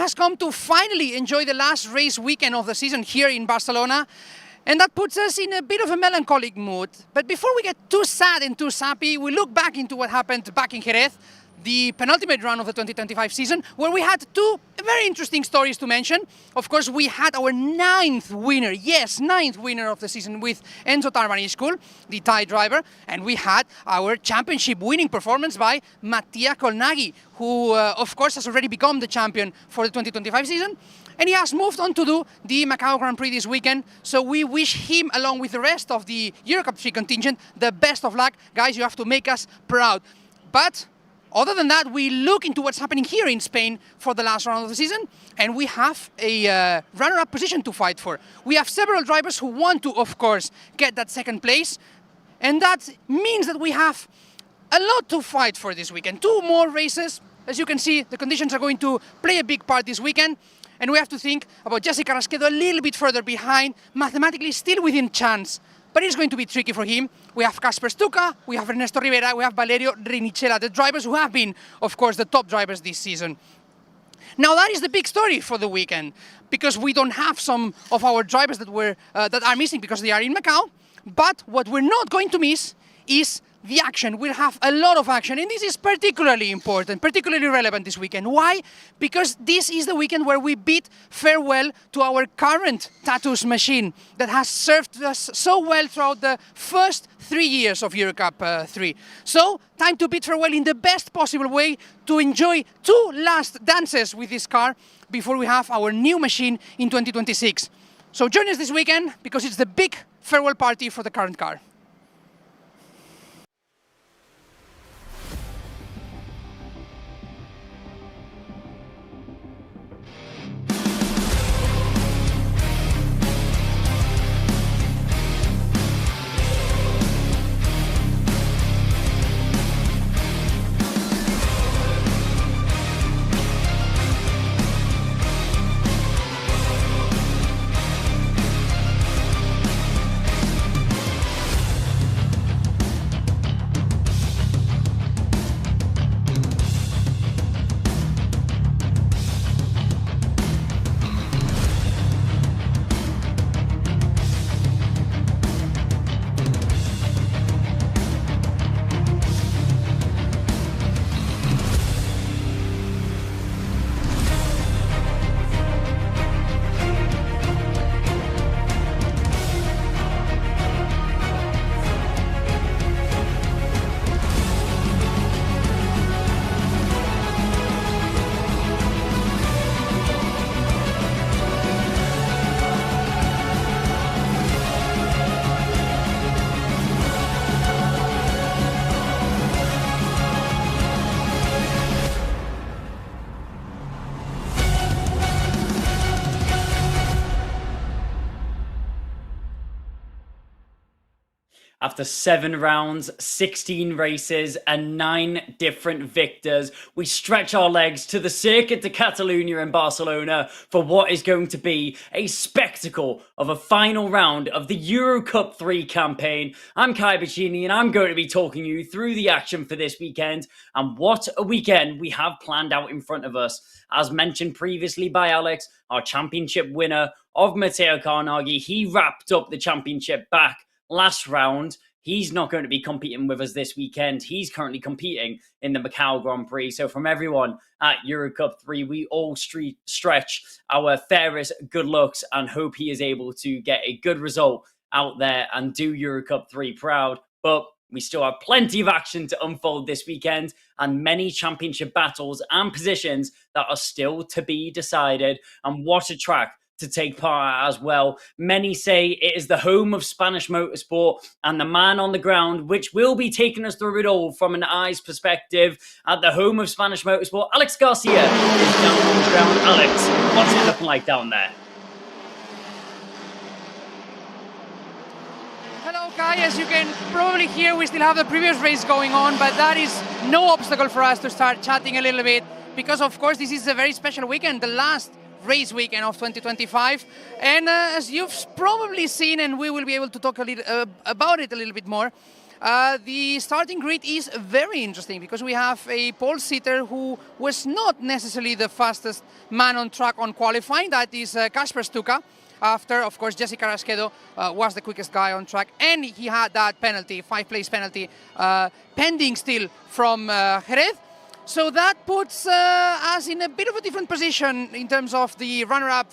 has come to finally enjoy the last race weekend of the season here in Barcelona. And that puts us in a bit of a melancholic mood. But before we get too sad and too sappy, we look back into what happened back in Jerez, the penultimate round of the 2025 season, where we had two very interesting stories to mention. Of course, we had our ninth winner of the season with Enzo Tarmaniscul, the Thai driver, and we had our championship winning performance by Mattia Colnaghi, who, of course, has already become the champion for the 2025 season. And he has moved on to do the Macau Grand Prix this weekend. So we wish him, along with the rest of the EUROCUP-3 contingent, the best of luck. Guys, you have to make us proud. But other than that, we look into what's happening here in Spain for the last round of the season, and we have a runner-up position to fight for. We have several drivers who want to, of course, get that second place, and that means that we have a lot to fight for this weekend. Two more races. As you can see, the conditions are going to play a big part this weekend, and we have to think about Jesse Carrasquedo a little bit further behind, mathematically still within chance. But it's going to be tricky for him. We have Casper Stuka, we have Ernesto Rivera, we have Valerio Rinicella, the drivers who have been, of course, the top drivers this season. Now that is the big story for the weekend, because we don't have some of our drivers that are missing because they are in Macau. But what we're not going to miss is the action. We'll have a lot of action, and this is particularly important, particularly relevant this weekend. Why? Because this is the weekend where we bid farewell to our current Tatus machine that has served us so well throughout the first 3 years of EUROCUP-3. So, time to bid farewell in the best possible way, to enjoy two last dances with this car before we have our new machine in 2026. So join us this weekend, because it's the big farewell party for the current car. After 7 rounds, 16 races, and 9 different victors, we stretch our legs to the Circuit de Catalunya in Barcelona for what is going to be a spectacle of a final round of the EuroCup-3 campaign. I'm Kai Bacchini, and I'm going to be talking you through the action for this weekend, and what a weekend we have planned out in front of us. As mentioned previously by Alex, our championship winner of Matteo Colnaghi, he wrapped up the championship back last round. He's not going to be competing with us this weekend. He's currently competing in the Macau Grand Prix. So from everyone at EuroCup-3, we all stretch our fairest good looks and hope he is able to get a good result out there and do EuroCup-3 proud. But we still have plenty of action to unfold this weekend, and many championship battles and positions that are still to be decided. And what a track to take part at as well. Many say it is the home of Spanish motorsport, and the man on the ground, which will be taking us through it all from an eyes perspective at the home of Spanish motorsport, Alex Garcia, is down on the ground. Alex, what's it looking like down there? Hello, Kai. As you can probably hear, we still have the previous race going on, but that is no obstacle for us to start chatting a little bit, because of course this is a very special weekend, the last race weekend of 2025, and as you've probably seen, and we will be able to talk a little about it a little bit more, The starting grid is very interesting because we have a pole sitter who was not necessarily the fastest man on track on qualifying. That is Kasper Stuka. After, of course, Jesse Carrasquedo was the quickest guy on track, and he had that penalty, 5-place penalty, pending still from Jerez. So that puts us in a bit of a different position in terms of the runner-up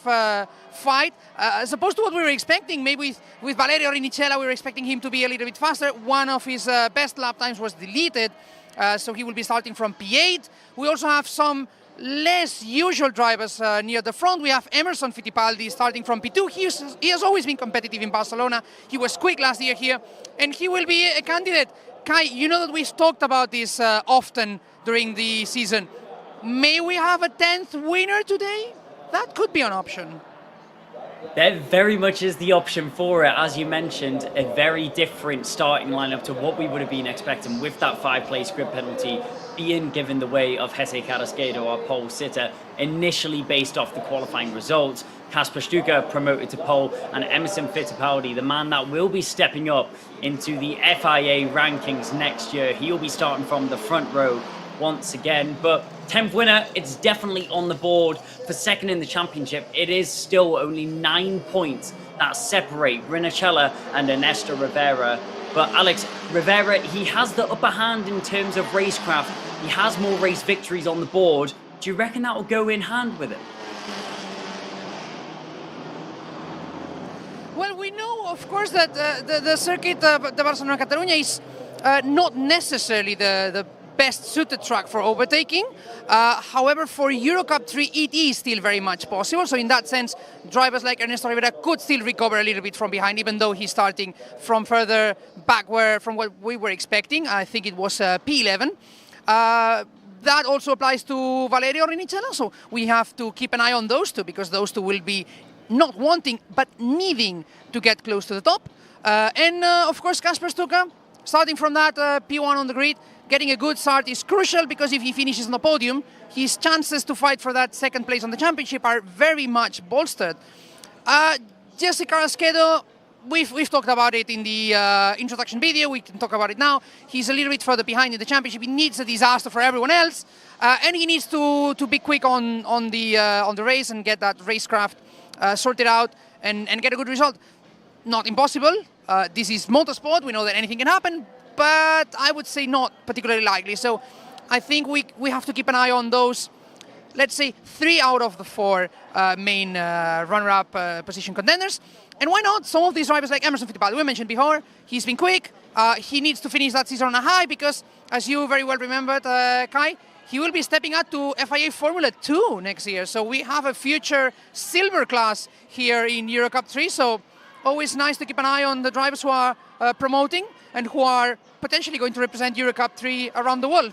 fight, as opposed to what we were expecting. Maybe with Valerio Rinicella, we were expecting him to be a little bit faster. One of his best lap times was deleted, so he will be starting from P8. We also have some less usual drivers near the front. We have Emerson Fittipaldi starting from P2. He has always been competitive in Barcelona. He was quick last year here, and he will be a candidate. Kai, you know that we've talked about this often during the season. May we have a 10th winner today? That could be an option. There very much is the option for it. As you mentioned, a very different starting lineup to what we would have been expecting, with that 5-place grid penalty being given the way of Jesse Carrasquedo, our pole sitter, initially based off the qualifying results. Kasper Stuka promoted to pole, and Emerson Fittipaldi, the man that will be stepping up into the FIA rankings next year. He will be starting from the front row once again, but 10th winner, it's definitely on the board. For second in the championship, it is still only 9 points that separate Rinicella and Ernesto Rivera. But Alex, Rivera, he has the upper hand in terms of racecraft. He has more race victories on the board. Do you reckon that will go in hand with it? Well, we know, of course, that the circuit, the Barcelona-Catalunya, is not necessarily the best suited track for overtaking. However, for EUROCUP-3, it is still very much possible. So in that sense, drivers like Ernesto Rivera could still recover a little bit from behind, even though he's starting from further back from what we were expecting. I think it was P11. That also applies to Valerio Rinicella. So we have to keep an eye on those two, because those two will be not wanting, but needing to get close to the top. And of course, Kasper Stuka, starting from that P1 on the grid, getting a good start is crucial, because if he finishes on the podium, his chances to fight for that second place on the championship are very much bolstered. Jesse Carrasquedo, we've talked about it in the introduction video. We can talk about it now. He's a little bit further behind in the championship. He needs a disaster for everyone else, and he needs to be quick on the race and get that racecraft sorted out and get a good result. Not impossible. This is motorsport. We know that anything can happen, but I would say not particularly likely. So I think we have to keep an eye on those, let's say, 3 out of the 4 main runner-up position contenders. And why not some of these drivers like Emerson Fittipaldi? We mentioned before, he's been quick. He needs to finish that season on a high, because, as you very well remembered, Kai, he will be stepping up to FIA Formula 2 next year. So we have a future silver class here in EUROCUP-3. So always nice to keep an eye on the drivers who are promoting and who are potentially going to represent EUROCUP-3 around the world.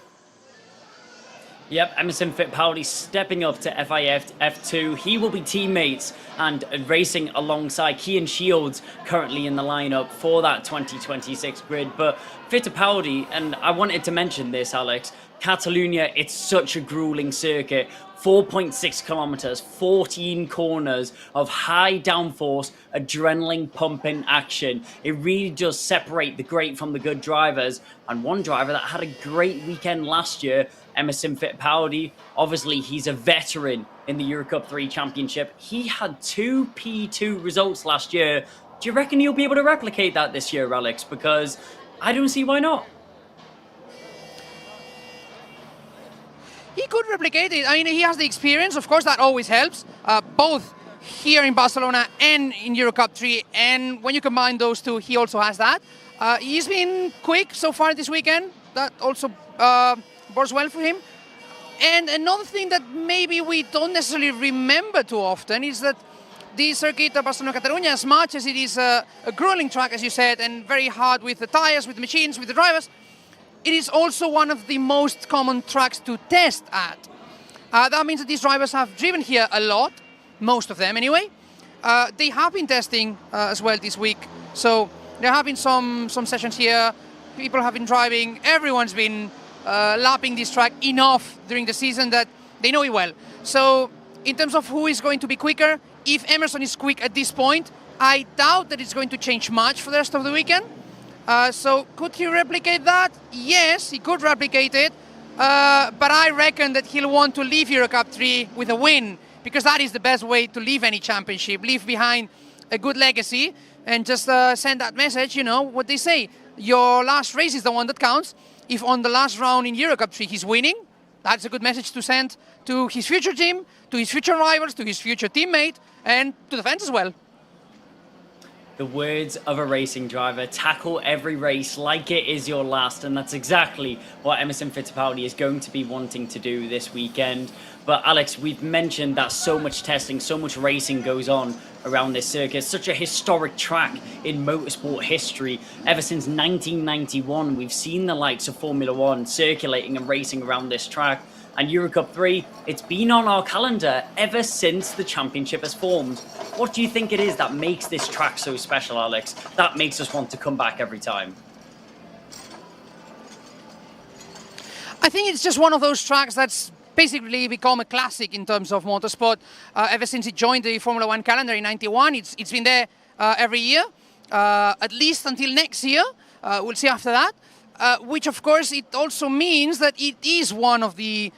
Yep, Emerson Fittipaldi stepping up to FIA F2. He will be teammates and racing alongside Cian Shields, currently in the lineup for that 2026 grid. But Fittipaldi, and I wanted to mention this, Alex, Catalunya, it's such a grueling circuit. 4.6 kilometers, 14 corners of high downforce, adrenaline pumping action. It really does separate the great from the good drivers. And one driver that had a great weekend last year, Emerson Fittipaldi, obviously he's a veteran in the EuroCup-3 championship. He had 2 P2 results last year. Do you reckon he'll be able to replicate that this year, Alex? Because I don't see why not. He could replicate it. I mean, he has the experience, of course, that always helps, both here in Barcelona and in EuroCup-3. And when you combine those two, he also has that. He's been quick so far this weekend. That also bodes well for him. And another thing that maybe we don't necessarily remember too often is that the circuit of Barcelona-Catalunya, as much as it is a grueling track, as you said, and very hard with the tires, with the machines, with the drivers, it is also one of the most common tracks to test at. That means that these drivers have driven here a lot, most of them anyway. They have been testing as well this week. So there have been some sessions here. People have been driving. Everyone's been lapping this track enough during the season that they know it well. So in terms of who is going to be quicker, if Emerson is quick at this point, I doubt that it's going to change much for the rest of the weekend. So could he replicate that? Yes, he could replicate it. But I reckon that he'll want to leave EUROCUP-3 with a win, because that is the best way to leave any championship. Leave behind a good legacy and just send that message, you know, what they say. Your last race is the one that counts. If on the last round in EUROCUP-3 he's winning, that's a good message to send to his future team, to his future rivals, to his future teammate, and to the fans as well. The words of a racing driver: tackle every race like it is your last, and that's exactly what Emerson Fittipaldi is going to be wanting to do this weekend. But Alex, we've mentioned that so much testing, so much racing goes on around this circuit. It's such a historic track in motorsport history. Ever since 1991, we've seen the likes of Formula One circulating and racing around this track. And EUROCUP-3, it's been on our calendar ever since the championship has formed. What do you think it is that makes this track so special, Alex, that makes us want to come back every time? I think it's just one of those tracks that's basically become a classic in terms of motorsport. Ever since it joined the Formula One calendar in '91, it's been there every year, at least until next year. We'll see after that. Which, of course, it also means that it is one of the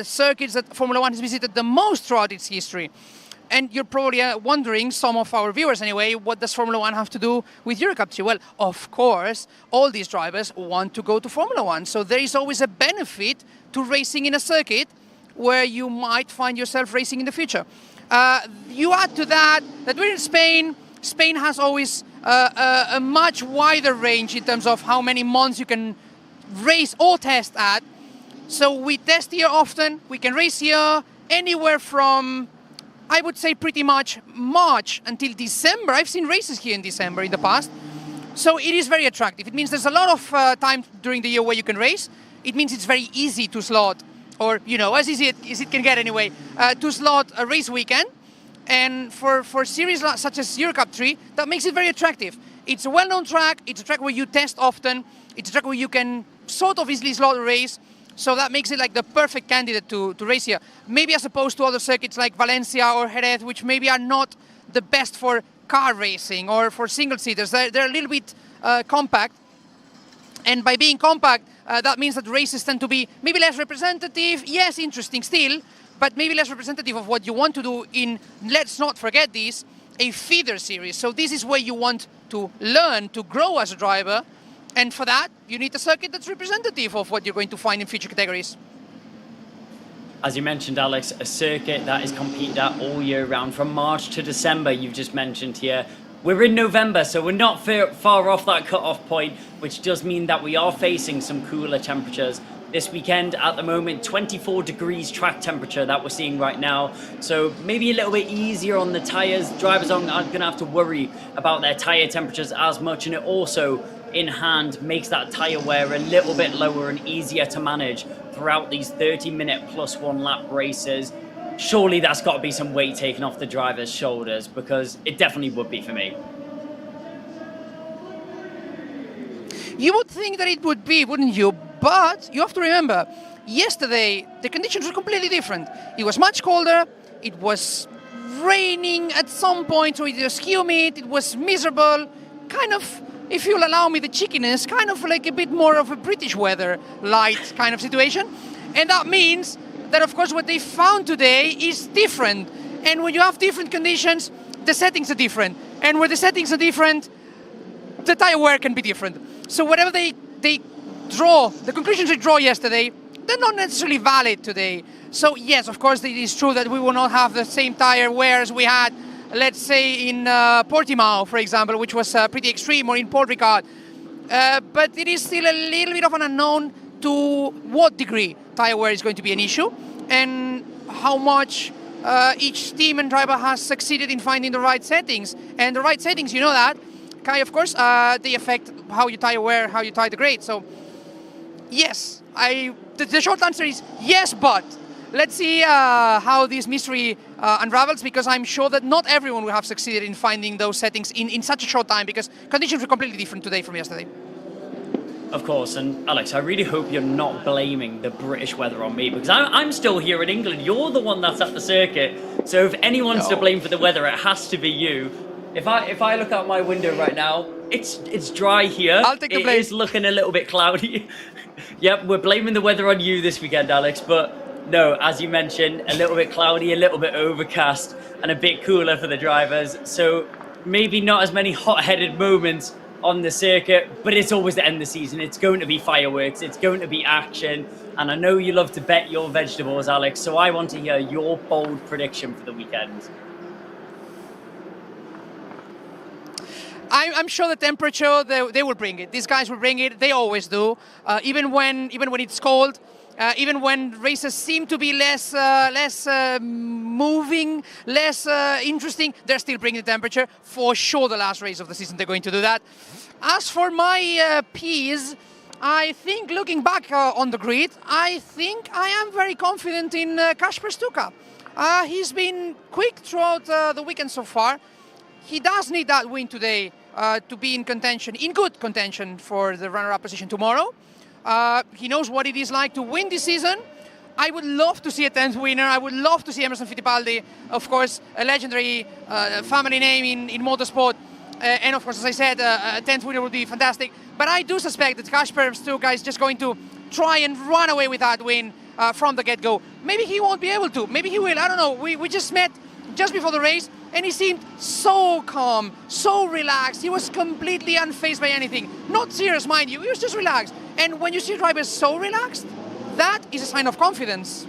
circuits that Formula One has visited the most throughout its history. And you're probably wondering, some of our viewers anyway, what does Formula One have to do with EUROCUP-3? Well, of course, all these drivers want to go to Formula One. So there is always a benefit to racing in a circuit where you might find yourself racing in the future. You add to that we're in Spain. Spain has always a much wider range in terms of how many months you can race or test at. So we test here often. We can race here anywhere from, I would say, pretty much March until December. I've seen races here in December in the past. So it is very attractive. It means there's a lot of time during the year where you can race. It means it's very easy to slot, or, you know, as easy as it can get anyway, to slot a race weekend. And for series such as EUROCUP-3, that makes it very attractive. It's a well-known track. It's a track where you test often. It's a track where you can sort of easily slot a race. So that makes it like the perfect candidate to race here. Maybe as opposed to other circuits like Valencia or Jerez, which maybe are not the best for car racing or for single-seaters. They're a little bit compact. And by being compact, that means that races tend to be maybe less representative. Yes, interesting still, but maybe less representative of what you want to do in, let's not forget this, a feeder series. So this is where you want to learn, to grow as a driver. And for that, you need a circuit that's representative of what you're going to find in future categories. As you mentioned, Alex, a circuit that is competed at all year round, from March to December, you've just mentioned here. We're in November, so we're not far off that cut-off point, which does mean that we are facing some cooler temperatures. This weekend, at the moment, 24 degrees track temperature that we're seeing right now. So maybe a little bit easier on the tyres. Drivers aren't going to have to worry about their tyre temperatures as much. And it also, in hand, makes that tyre wear a little bit lower and easier to manage throughout these 30-minute plus one lap races. Surely that's got to be some weight taken off the driver's shoulders, because it definitely would be for me. You would think that it would be, wouldn't you? But you have to remember, yesterday the conditions were completely different. It was much colder, it was raining at some point, so it was humid, it was miserable, kind of, if you'll allow me the cheekiness, kind of like a bit more of a British weather light kind of situation. And that means that, of course, what they found today is different. And when you have different conditions, the settings are different. And where the settings are different, the tire wear can be different. So whatever they draw, the conclusions they draw yesterday, they're not necessarily valid today. So yes, of course, it is true that we will not have the same tire wear as we had, let's say, in Portimao, for example, which was pretty extreme, or in Paul Ricard. But it is still a little bit of an unknown to what degree tire wear is going to be an issue, and how much each team and driver has succeeded in finding the right settings. And the right settings, you know that, Kai, of course, they affect how you tire wear, how you tire degrade. So yes, the short answer is yes, but let's see how this mystery unravels, because I'm sure that not everyone will have succeeded in finding those settings in such a short time, because conditions were completely different today from yesterday. Of course, and Alex, I really hope you're not blaming the British weather on me, because I'm still here in England. You're the one that's at the circuit, so if anyone's to blame for the weather, it has to be you. If I look out my window right now, It's dry here. I'll take the blame. It is looking a little bit cloudy. Yep, we're blaming the weather on you this weekend, Alex, but no, as you mentioned, a little bit cloudy, a little bit overcast, and a bit cooler for the drivers. So maybe not as many hot-headed moments on the circuit, but it's always the end of the season. It's going to be fireworks, it's going to be action, and I know you love to bet your vegetables, Alex, so I want to hear your bold prediction for the weekend. I'm sure the temperature, they will bring it. These guys will bring it. They always do. Even when it's cold, even when races seem to be less moving, less interesting, they're still bringing the temperature. For sure, the last race of the season, they're going to do that. As for my P's, I think looking back on the grid, I think I am very confident in Kasper Stuka. He's been quick throughout the weekend so far. He does need that win today to be in contention, in good contention for the runner-up position tomorrow. He knows what it is like to win this season. I would love to see a 10th winner. I would love to see Emerson Fittipaldi, of course, a legendary family name in motorsport. And of course, as I said, a 10th winner would be fantastic. But I do suspect that Kasper Stuka is just going to try and run away with that win from the get-go. Maybe he won't be able to. Maybe he will. I don't know. We just met just before the race, and he seemed so calm, so relaxed. He was completely unfazed by anything. Not serious, mind you. He was just relaxed. And when you see drivers so relaxed, that is a sign of confidence.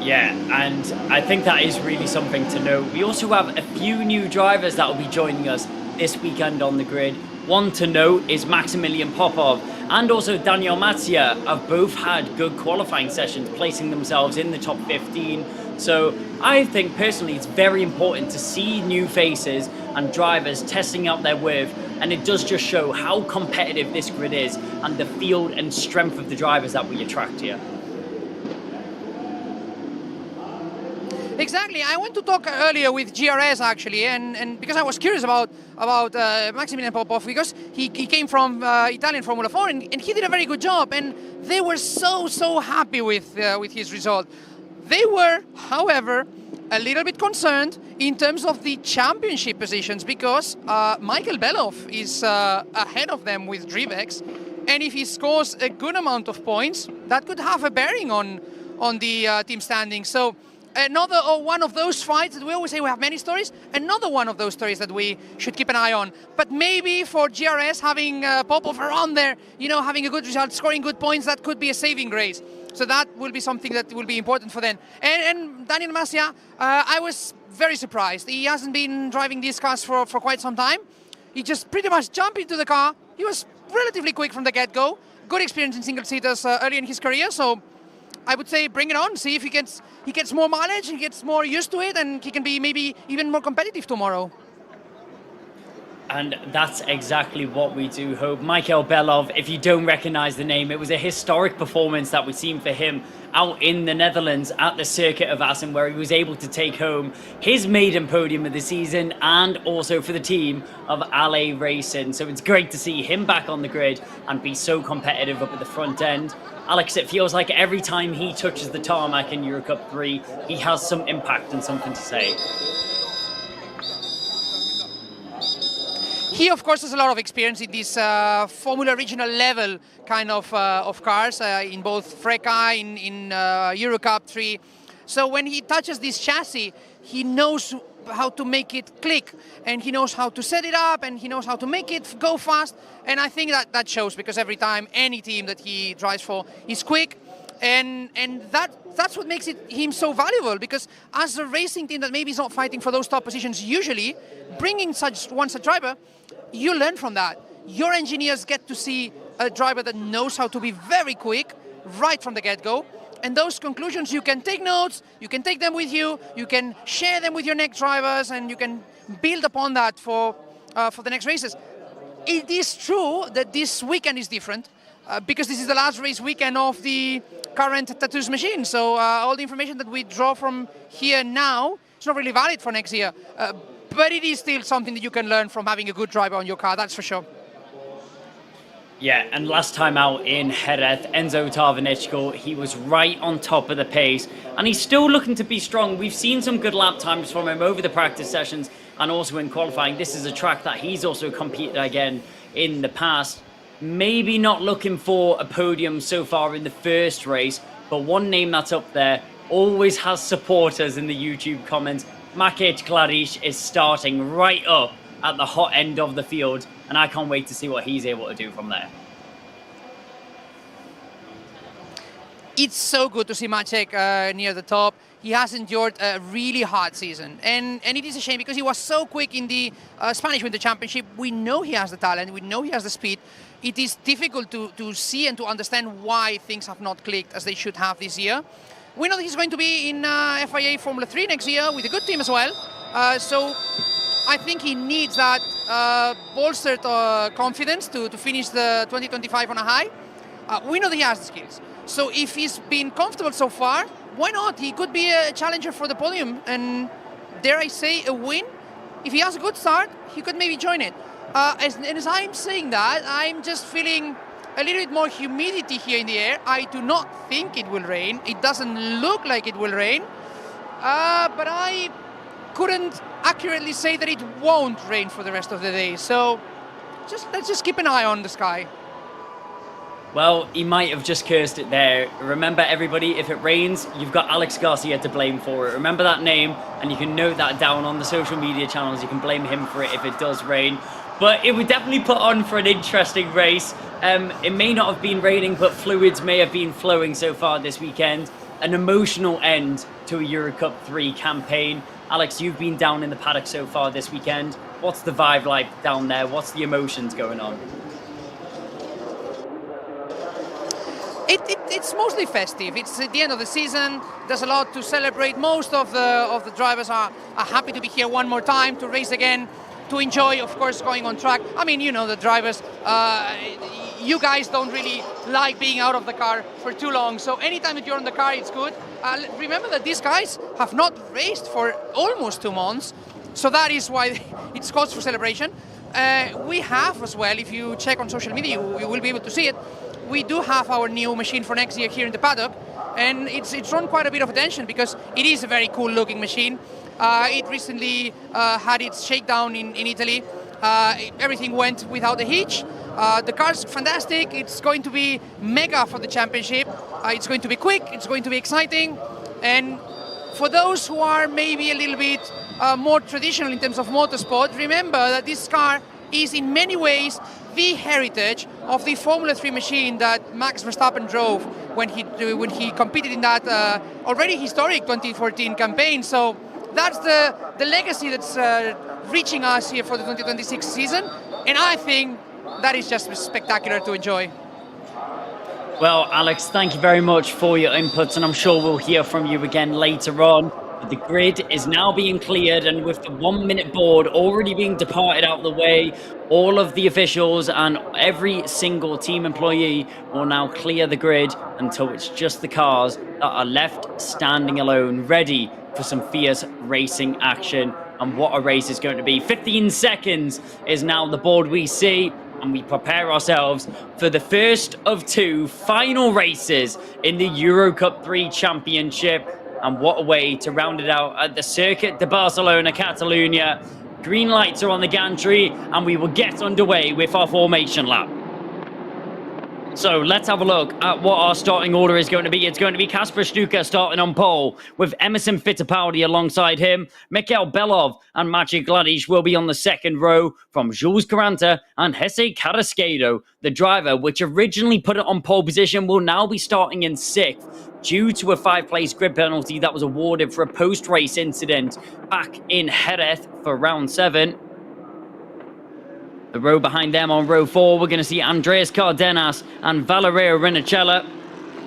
Yeah, and I think that is really something to note. We also have a few new drivers that will be joining us this weekend on the grid. One to note is Maximilian Popov and also Daniel Matzia have both had good qualifying sessions, placing themselves in the top 15. So I think personally it's very important to see new faces and drivers testing out their worth, and it does just show how competitive this grid is and the field and strength of the drivers that we attract here. Exactly. I went to talk earlier with GRS actually, and because I was curious about Maximilian Popov, because he came from Italian Formula 4 and he did a very good job, and they were so happy with his result. They were, however, a little bit concerned in terms of the championship positions, because Michael Belov is ahead of them with Drivex, and if he scores a good amount of points, that could have a bearing on the team standing. So another one of those fights that we always say we have many stories, another one of those stories that we should keep an eye on. But maybe for GRS, having Popov around there, you know, having a good result, scoring good points, that could be a saving grace. So that will be something that will be important for them. And Daniel Matzia, I was very surprised. He hasn't been driving these cars for quite some time. He just pretty much jumped into the car. He was relatively quick from the get-go. Good experience in single-seaters early in his career, so I would say bring it on, see if he gets more mileage, he gets more used to it, and he can be maybe even more competitive tomorrow. And that's exactly what we do hope. Michael Belov, if you don't recognize the name, it was a historic performance that we've seen for him out in the Netherlands at the circuit of Assen, where he was able to take home his maiden podium of the season and also for the team of Ale Racing. So it's great to see him back on the grid and be so competitive up at the front end. Alex, it feels like every time he touches the tarmac in EUROCUP-3, he has some impact and something to say. He, of course, has a lot of experience in this Formula Regional level kind of cars, in both FRECA, in EUROCUP-3. So when he touches this chassis, he knows how to make it click, and he knows how to set it up, and he knows how to make it go fast. And I think that shows, because every time any team that he drives for is quick, and that's what makes him so valuable, because as a racing team that maybe is not fighting for those top positions usually, bringing such driver, you learn from that. Your engineers get to see a driver that knows how to be very quick right from the get-go, and those conclusions, you can take notes, you can take them with you, you can share them with your next drivers, and you can build upon that for the next races. It is true that this weekend is different, because this is the last race weekend of the current Tattoos machine, so all the information that we draw from here now is not really valid for next year. But it is still something that you can learn from having a good driver on your car, that's for sure. Yeah, and last time out in Jerez, Enzo Tarvinichko, he was right on top of the pace, and he's still looking to be strong. We've seen some good lap times from him over the practice sessions, and also in qualifying. This is a track that he's also competed again in the past. Maybe not looking for a podium so far in the first race, but one name that's up there always has supporters in the YouTube comments. Maciej Gladiš is starting right up at the hot end of the field, and I can't wait to see what he's able to do from there. It's so good to see Maciej near the top. He has endured a really hard season, and it is a shame because he was so quick in the Spanish Winter Championship. We know he has the talent, we know he has the speed. It is difficult to see and to understand why things have not clicked as they should have this year. We know that he's going to be in FIA Formula 3 next year with a good team as well. So I think he needs that bolstered confidence to finish the 2025 on a high. We know that he has the skills. So if he's been comfortable so far, why not? He could be a challenger for the podium and, dare I say, a win. If he has a good start, he could maybe join it. As I'm saying that, I'm just feeling a little bit more humidity here in the air. I do not think it will rain. It doesn't look like it will rain. But I couldn't accurately say that it won't rain for the rest of the day. So let's just keep an eye on the sky. Well, he might have just cursed it there. Remember, everybody, if it rains, you've got Alex Garcia to blame for it. Remember that name, and you can note that down on the social media channels. You can blame him for it if it does rain. But it would definitely put on for an interesting race. It may not have been raining, but fluids may have been flowing so far this weekend. An emotional end to a EUROCUP-3 campaign. Alex, you've been down in the paddock so far this weekend. What's the vibe like down there? What's the emotions going on? It's mostly festive. It's at the end of the season. There's a lot to celebrate. Most of the drivers are happy to be here one more time, to race again, to enjoy, of course, going on track. I mean, you know, the drivers, you guys don't really like being out of the car for too long. So anytime that you're in the car, it's good. Remember that these guys have not raced for almost 2 months. So that is why it's cause for celebration. We have as well, if you check on social media, you will be able to see it. We do have our new machine for next year here in the paddock, and it's drawn quite a bit of attention because it is a very cool looking machine. It recently had its shakedown in Italy. Everything went without a hitch. The car's fantastic. It's going to be mega for the championship. It's going to be quick, it's going to be exciting, and for those who are maybe a little bit more traditional in terms of motorsport, remember that this car is in many ways the heritage of the Formula 3 machine that Max Verstappen drove when he competed in that already historic 2014 campaign. So that's the legacy that's reaching us here for the 2026 season, and I think that is just spectacular to enjoy. Well, Alex, thank you very much for your inputs, and I'm sure we'll hear from you again later on. The grid is now being cleared, and with the 1 minute board already being departed out of the way, all of the officials and every single team employee will now clear the grid until it's just the cars that are left standing alone, ready for some fierce racing action. And what a race is going to be. 15 seconds is now the board we see, and we prepare ourselves for the first of 2 final races in the EUROCUP-3 Championship. And what a way to round it out at the Circuit de Barcelona, Catalonia. Green lights are on the gantry, and we will get underway with our formation lap. So let's have a look at what our starting order is going to be. It's going to be Kasper Stuka starting on pole, with Emerson Fittipaldi alongside him. Mikhail Belov and Maciej Gladiš will be on the second row, from Jules Caranta and Jesse Carrasquedo. The driver, which originally put it on pole position, will now be starting in 6th, due to a 5-place grid penalty that was awarded for a post-race incident back in Jerez for round 7. The row behind them on row 4, we're going to see Andreas Cardenas and Valerio Rinicella.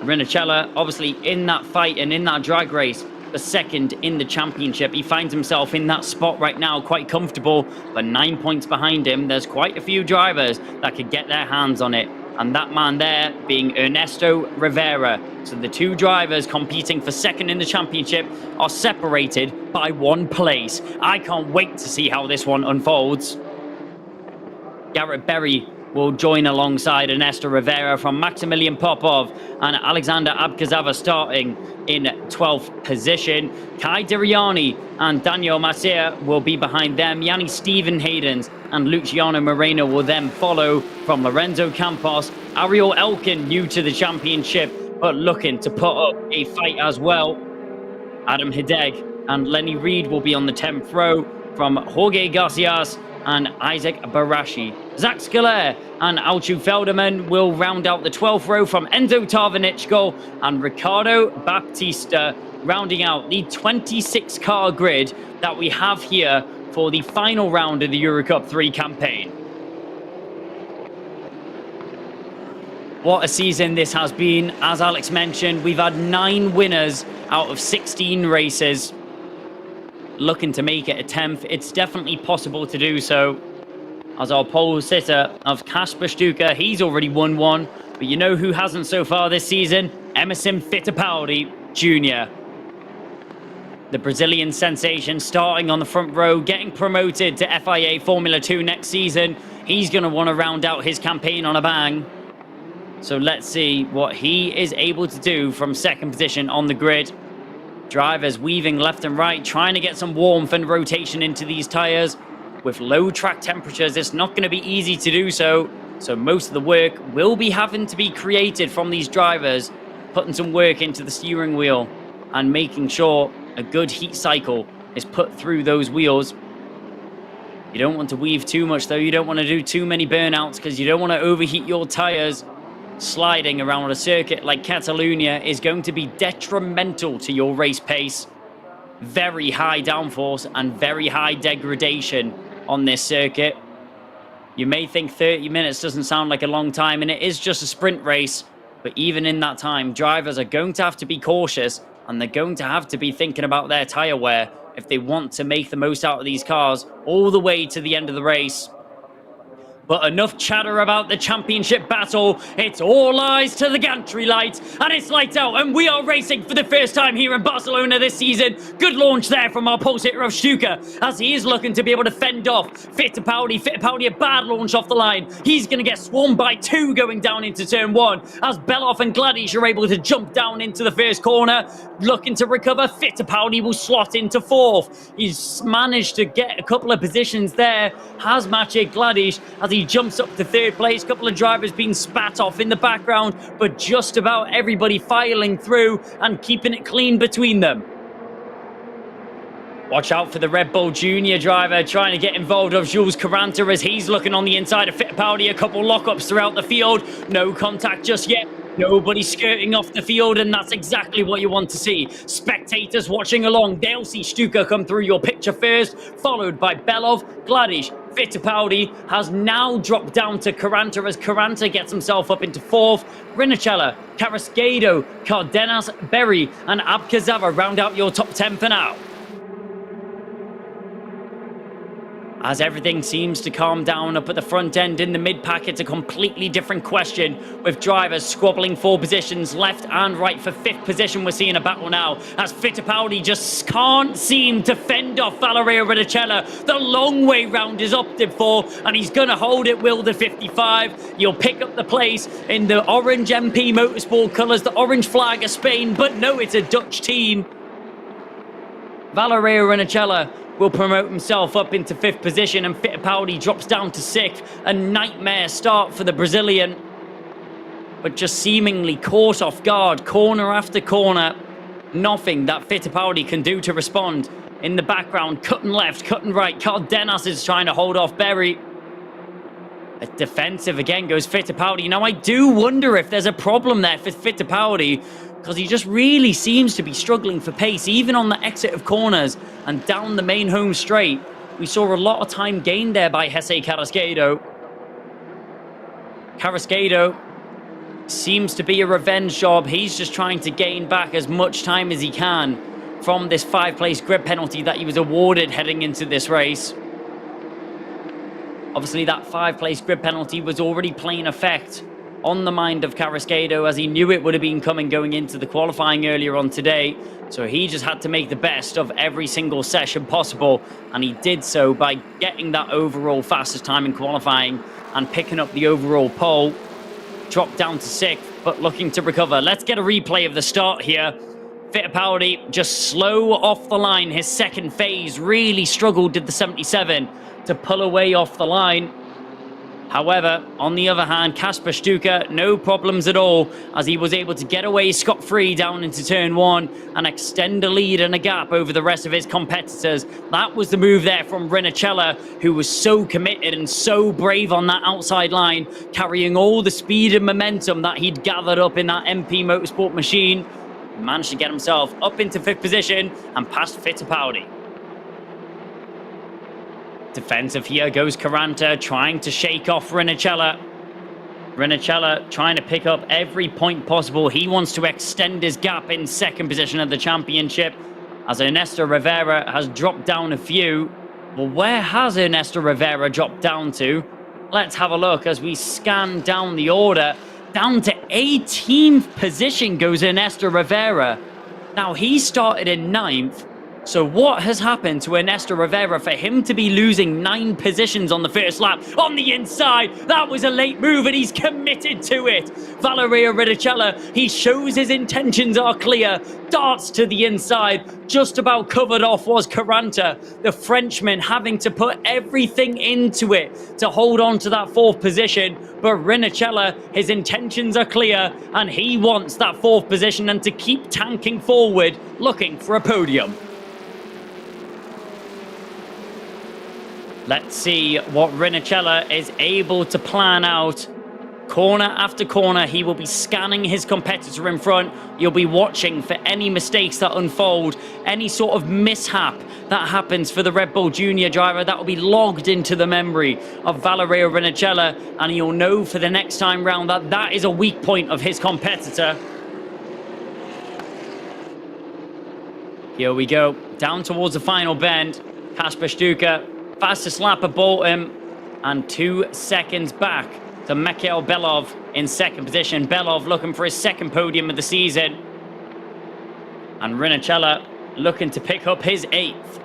Rinicella, obviously in that fight and in that drag race, the second in the championship. He finds himself in that spot right now, quite comfortable, but 9 points behind him. There's quite a few drivers that could get their hands on it. And that man there being Ernesto Rivera. So the 2 drivers competing for second in the championship are separated by 1 place. I can't wait to see how this one unfolds. Garrett Berry will join alongside Ernesto Rivera from Maximilian Popov and Alexander Abkazava starting in 12th position. Kai Diriani and Daniel Macia will be behind them. Yanni Steven Haydens and Luciano Moreno will then follow from Lorenzo Campos. Ariel Elkin, new to the championship, but looking to put up a fight as well. Adam Hideg and Lenny Reed will be on the 10th row from Jorge Garcias and Isaac Barashi. Zach Scalaire and Alchu Felderman will round out the 12th row from Enzo Tarvanichko and Ricardo Baptista, rounding out the 26-car grid that we have here for the final round of the EUROCUP-3 campaign. What a season this has been. As Alex mentioned, we've had 9 winners out of 16 races. Looking to make it a 10th. It's definitely possible to do so. As our pole sitter of Kasper Stuka, he's already won one. But you know who hasn't so far this season? Emerson Fittipaldi Jr. The Brazilian sensation starting on the front row, getting promoted to FIA Formula 2 next season. He's going to want to round out his campaign on a bang. So let's see what he is able to do from second position on the grid. Drivers weaving left and right, trying to get some warmth and rotation into these tyres. With low track temperatures, it's not going to be easy to do so. So most of the work will be having to be created from these drivers, putting some work into the steering wheel and making sure a good heat cycle is put through those wheels. You don't want to weave too much though. You don't want to do too many burnouts because you don't want to overheat your tyres. Sliding around a circuit like Catalunya is going to be detrimental to your race pace. Very high downforce and very high degradation on this circuit. You may think 30 minutes doesn't sound like a long time, and it is just a sprint race. But even in that time, drivers are going to have to be cautious, and they're going to have to be thinking about their tyre wear if they want to make the most out of these cars all the way to the end of the race. But enough chatter about the championship battle. It's all eyes to the gantry light, and it's lights out, and we are racing for the first time here in Barcelona this season. Good launch there from our pole sitter of Stuka, as he is looking to be able to fend off Fittipaldi. Fittipaldi, a bad launch off the line. He's going to get swarmed by 2 going down into turn 1, as Beloff and Gladish are able to jump down into the first corner. Looking to recover, Fittipaldi will slot into 4th. He's managed to get a couple of positions there. Has Maciej Gladish as he jumps up to 3rd place. Couple of drivers being spat off in the background, but just about everybody filing through and keeping it clean between them. Watch out for the Red Bull Junior driver trying to get involved of Jules Caranta as he's looking on the inside of Fittipaldi. A couple lockups throughout the field. No contact just yet. Nobody skirting off the field, and that's exactly what you want to see. Spectators watching along, they'll see Stuka come through your picture first, followed by Belov, Gladish. Fittipaldi has now dropped down to Caranta as Caranta gets himself up into 4th. Rinicella, Carrasquedo, Cardenas, Berry, and Abkazava round out your top 10 for now. As everything seems to calm down up at the front end in the mid-pack, it's a completely different question, with drivers squabbling for positions left and right. For 5th position, we're seeing a battle now, as Fittipaldi just can't seem to fend off Valerio Rinicella. The long way round is opted for, and he's going to hold it, will the 55. You'll pick up the place in the orange MP Motorsport colours, the orange flag of Spain, but no, it's a Dutch team. Valerio Rinicella will promote himself up into 5th position, and Fittipaldi drops down to 6th. A nightmare start for the Brazilian, but just seemingly caught off guard, corner after corner. Nothing that Fittipaldi can do to respond. In the background, cutting left, cutting right. Cardenas is trying to hold off Berry. A defensive again goes Fittipaldi. Now, I do wonder if there's a problem there for Fittipaldi, because he just really seems to be struggling for pace, even on the exit of corners and down the main home straight. We saw a lot of time gained there by Jesse Carrasquedo. Carrasquedo seems to be a revenge job. He's just trying to gain back as much time as he can from this 5th-place grid penalty that he was awarded heading into this race. Obviously, that 5th-place grid penalty was already playing effect on the mind of Carrasquedo, as he knew it would have been coming going into the qualifying earlier on today. So he just had to make the best of every single session possible, and he did so by getting that overall fastest time in qualifying and picking up the overall pole. Dropped down to 6th, but looking to recover. Let's get a replay of the start here. Fittipaldi just slow off the line. His second phase really struggled, did the 77, to pull away off the line. However, on the other hand, Kasper Stuka, no problems at all, as he was able to get away scot-free down into turn 1 and extend a lead and a gap over the rest of his competitors. That was the move there from Rinnicella, who was so committed and so brave on that outside line, carrying all the speed and momentum that he'd gathered up in that MP Motorsport machine. He managed to get himself up into 5th position and past Fittipaldi. Defensive here goes Caranta, trying to shake off Rinnicella. Rinnicella trying to pick up every point possible. He wants to extend his gap in 2nd position of the championship, as Ernesto Rivera has dropped down a few. Well, where has Ernesto Rivera dropped down to? Let's have a look as we scan down the order. Down to 18th position goes Ernesto Rivera. Now, he started in 9th. So what has happened to Ernesto Rivera for him to be losing 9 positions on the first lap on the inside? That was a late move, and he's committed to it. Valerio Rinnicella, he shows his intentions are clear. Darts to the inside. Just about covered off was Caranta. The Frenchman having to put everything into it to hold on to that 4th position. But Rinnicella, his intentions are clear, and he wants that 4th position and to keep tanking forward, looking for a podium. Let's see what Rinnicella is able to plan out. Corner after corner, he will be scanning his competitor in front. You'll be watching for any mistakes that unfold, any sort of mishap that happens for the Red Bull Junior driver. That will be logged into the memory of Valerio Rinnicella, and you'll know for the next time round that that is a weak point of his competitor. Here we go, down towards the final bend. Kasper Stuka, fastest lap aboard him, and 2 seconds back to Mikhail Belov in 2nd position. Belov looking for his 2nd podium of the season. And Rinnicella looking to pick up his 8th.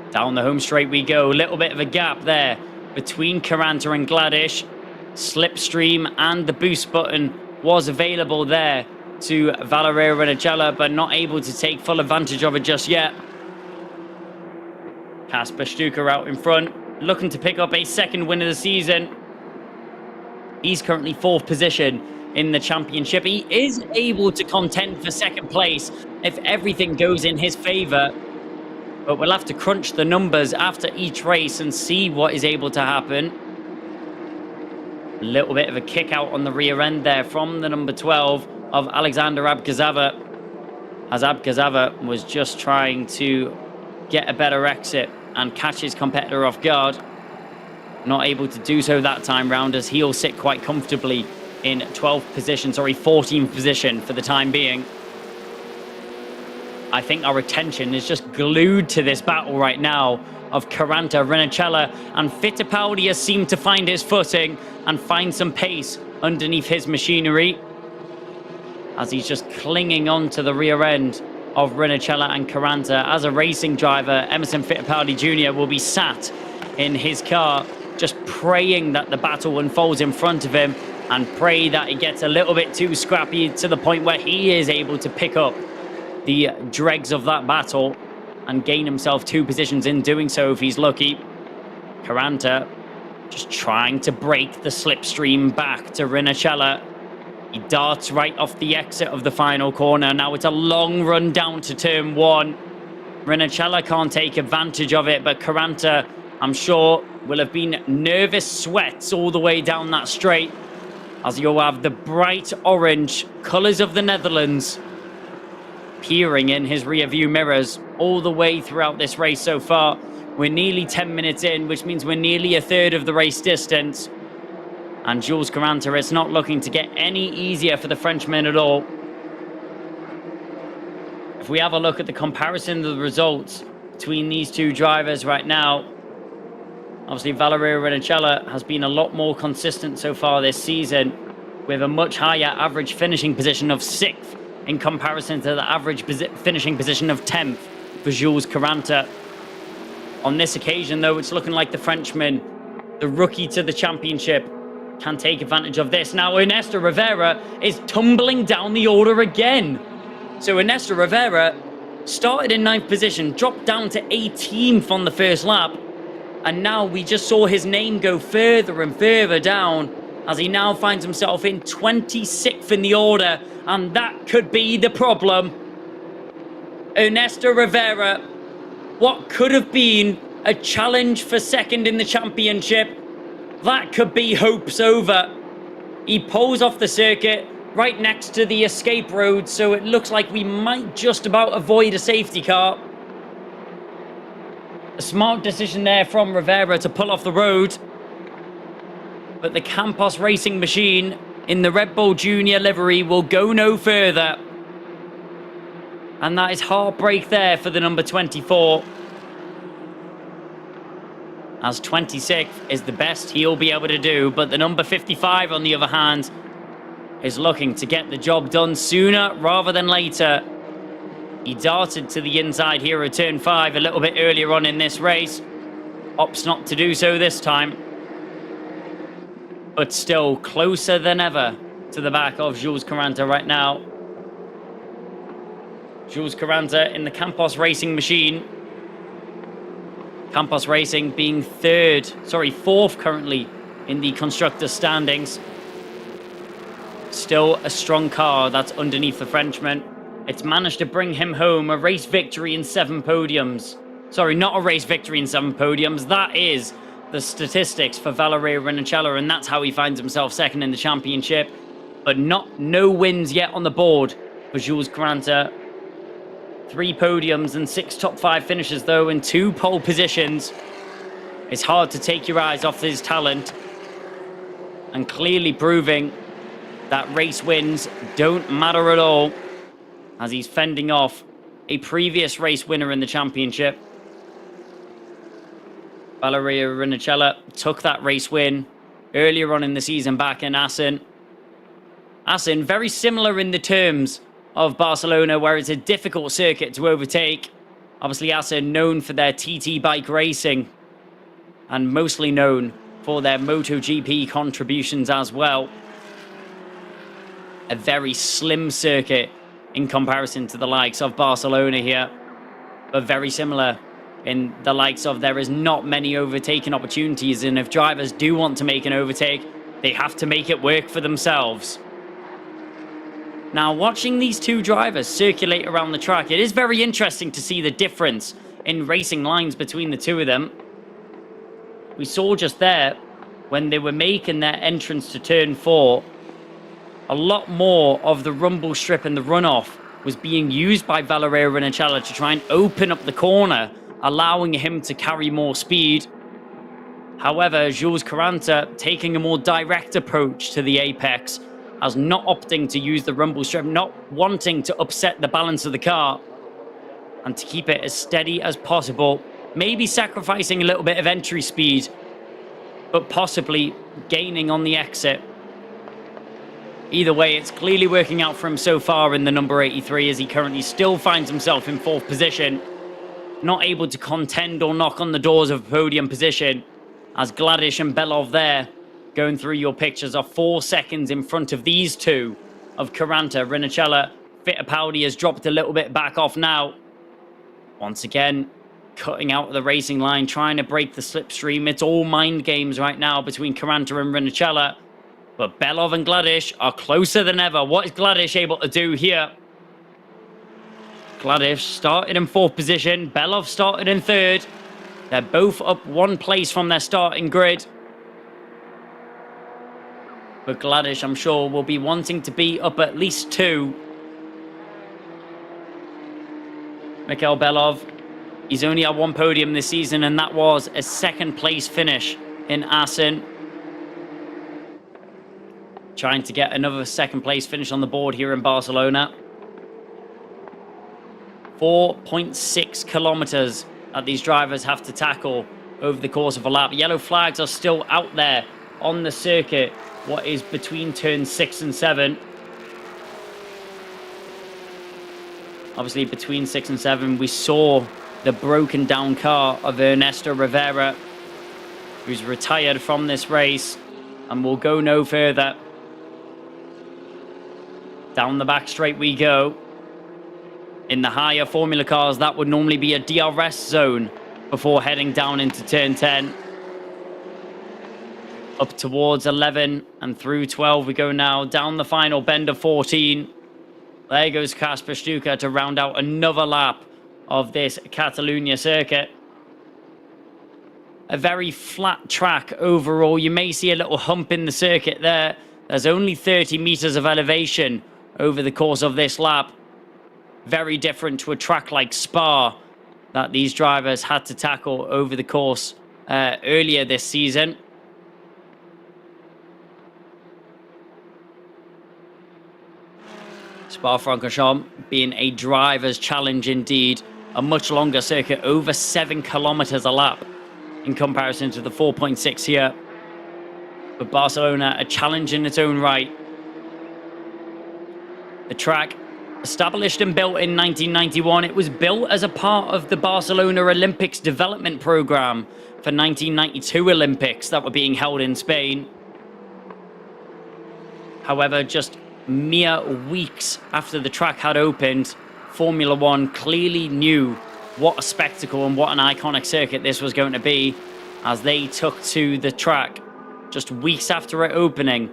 Down the home straight we go. A little bit of a gap there between Caranta and Gladish. Slipstream and the boost button was available there to Valerio Rinnicella, but not able to take full advantage of it just yet. Kasper Stuka out in front, looking to pick up a 2nd win of the season. He's currently 4th position in the championship. He is able to contend for 2nd place if everything goes in his favour. But we'll have to crunch the numbers after each race and see what is able to happen. A little bit of a kick out on the rear end there from the number 12 of Alexander Abgazava, as Abgazava was just trying to get a better exit and catch his competitor off guard. Not able to do so that time round, as he'll sit quite comfortably in 14th position for the time being. I think our attention is just glued to this battle right now of Caranta, Rinnicella, and Fittipaldi has seemed to find his footing and find some pace underneath his machinery, as he's just clinging on to the rear end of Rinnicella and Caranta. As a racing driver, Emerson Fittipaldi Jr. will be sat in his car, just praying that the battle unfolds in front of him and pray that it gets a little bit too scrappy to the point where he is able to pick up the dregs of that battle and gain himself 2 positions in doing so if he's lucky. Caranta just trying to break the slipstream back to Rinnicella. He darts right off the exit of the final corner. Now it's a long run down to turn 1. Rinnicella can't take advantage of it, but Caranta, I'm sure, will have been nervous sweats all the way down that straight, as you'll have the bright orange colours of the Netherlands peering in his rear view mirrors all the way throughout this race so far. We're nearly 10 minutes in, which means we're nearly a third of the race distance. And Jules Caranta, it's not looking to get any easier for the Frenchman at all. If we have a look at the comparison of the results between these two drivers right now, Obviously, Valerio Rennicella has been a lot more consistent so far this season, with a much higher average finishing position of 6th in comparison to the average finishing position of 10th for Jules Caranta. On this occasion, though, it's looking like the Frenchman, the rookie to the championship, can take advantage of this. Now, Ernesto Rivera is tumbling down the order again. So Ernesto Rivera started in 9th position, dropped down to 18th on the first lap, and now we just saw his name go further and further down as he now finds himself in 26th in the order, and that could be the problem. Ernesto Rivera, what could have been a challenge for second in the championship, that could be hopes over. He pulls off the circuit right next to the escape road, so it looks like we might just about avoid a safety car. A smart decision there from Rivera to pull off the road. But the Campos Racing machine in the Red Bull Junior livery will go no further. And that is heartbreak there for the number 24. As 26th is the best he'll be able to do. But the number 55, on the other hand, is looking to get the job done sooner rather than later. He darted to the inside here at turn 5 a little bit earlier on in this race. Opts not to do so this time. But still closer than ever to the back of Jules Caranta right now. Jules Caranta in the Campos Racing machine. Campos Racing being fourth currently in the constructor standings. Still a strong car that's underneath the Frenchman. It's managed to bring him home a race victory in 7 podiums. Sorry, not a race victory in 7 podiums. That is the statistics for Valerio Rennicella, and that's how he finds himself second in the championship. But no wins yet on the board for Jules Caranta. 3 podiums and 6 top 5 finishes, though, and 2 pole positions. It's hard to take your eyes off his talent, and clearly proving that race wins don't matter at all, as he's fending off a previous race winner in the championship. Valerio Rennicella took that race win earlier on in the season back in Assen. Assen, very similar in the terms of Barcelona, where it's a difficult circuit to overtake. Obviously, Assen known for their TT bike racing, and mostly known for their MotoGP contributions as well. A very slim circuit in comparison to the likes of Barcelona here, but very similar in the likes of there is not many overtaking opportunities, and if drivers do want to make an overtake, they have to make it work for themselves. Now, watching these 2 drivers circulate around the track, it is very interesting to see the difference in racing lines between the 2 of them. We saw just there, when they were making their entrance to turn 4, a lot more of the rumble strip and the runoff was being used by Valerio Rennicella to try and open up the corner, allowing him to carry more speed. However, Jules Caranta taking a more direct approach to the apex, as not opting to use the rumble strip, not wanting to upset the balance of the car, and to keep it as steady as possible, maybe sacrificing a little bit of entry speed, but possibly gaining on the exit. Either way, it's clearly working out for him so far in the number 83, as he currently still finds himself in 4th position, not able to contend or knock on the doors of podium position, as Gladish and Belov there, going through your pictures, are 4 seconds in front of these 2 of Caranta. Rennicella, Fittipaldi has dropped a little bit back off now. Once again, cutting out the racing line, trying to break the slipstream. It's all mind games right now between Caranta and Rennicella. But Belov and Gladish are closer than ever. What is Gladish able to do here? Gladish started in 4th position. Belov started in 3rd. They're both up 1 place from their starting grid. But Gladish, I'm sure, will be wanting to be up at least 2. Mikhail Belov, he's only had 1 podium this season, and that was a 2nd place finish in Assen. Trying to get another 2nd place finish on the board here in Barcelona. 4.6 kilometers that these drivers have to tackle over the course of a lap. Yellow flags are still out there on the circuit, what is between turns 6 and 7. Obviously, between 6 and 7, we saw the broken down car of Ernesto Rivera, who's retired from this race and will go no further. Down the back straight we go. In the higher Formula cars, that would normally be a DRS zone before heading down into turn 10. Up towards 11 and through 12 we go now. Down the final bend of 14. There goes Kasper Stuka to round out another lap of this Catalunya circuit. A very flat track overall. You may see a little hump in the circuit there. There's only 30 meters of elevation over the course of this lap. Very different to a track like Spa that these drivers had to tackle over the course earlier this season. Spa-Francorchamps being a driver's challenge indeed. A much longer circuit, over 7 kilometers a lap in comparison to the 4.6 here. But Barcelona, a challenge in its own right. The track, established and built in 1991, it was built as a part of the Barcelona Olympics development program for 1992 Olympics that were being held in Spain. However, just mere weeks after the track had opened, Formula One clearly knew what a spectacle and what an iconic circuit this was going to be, as they took to the track just weeks after it opening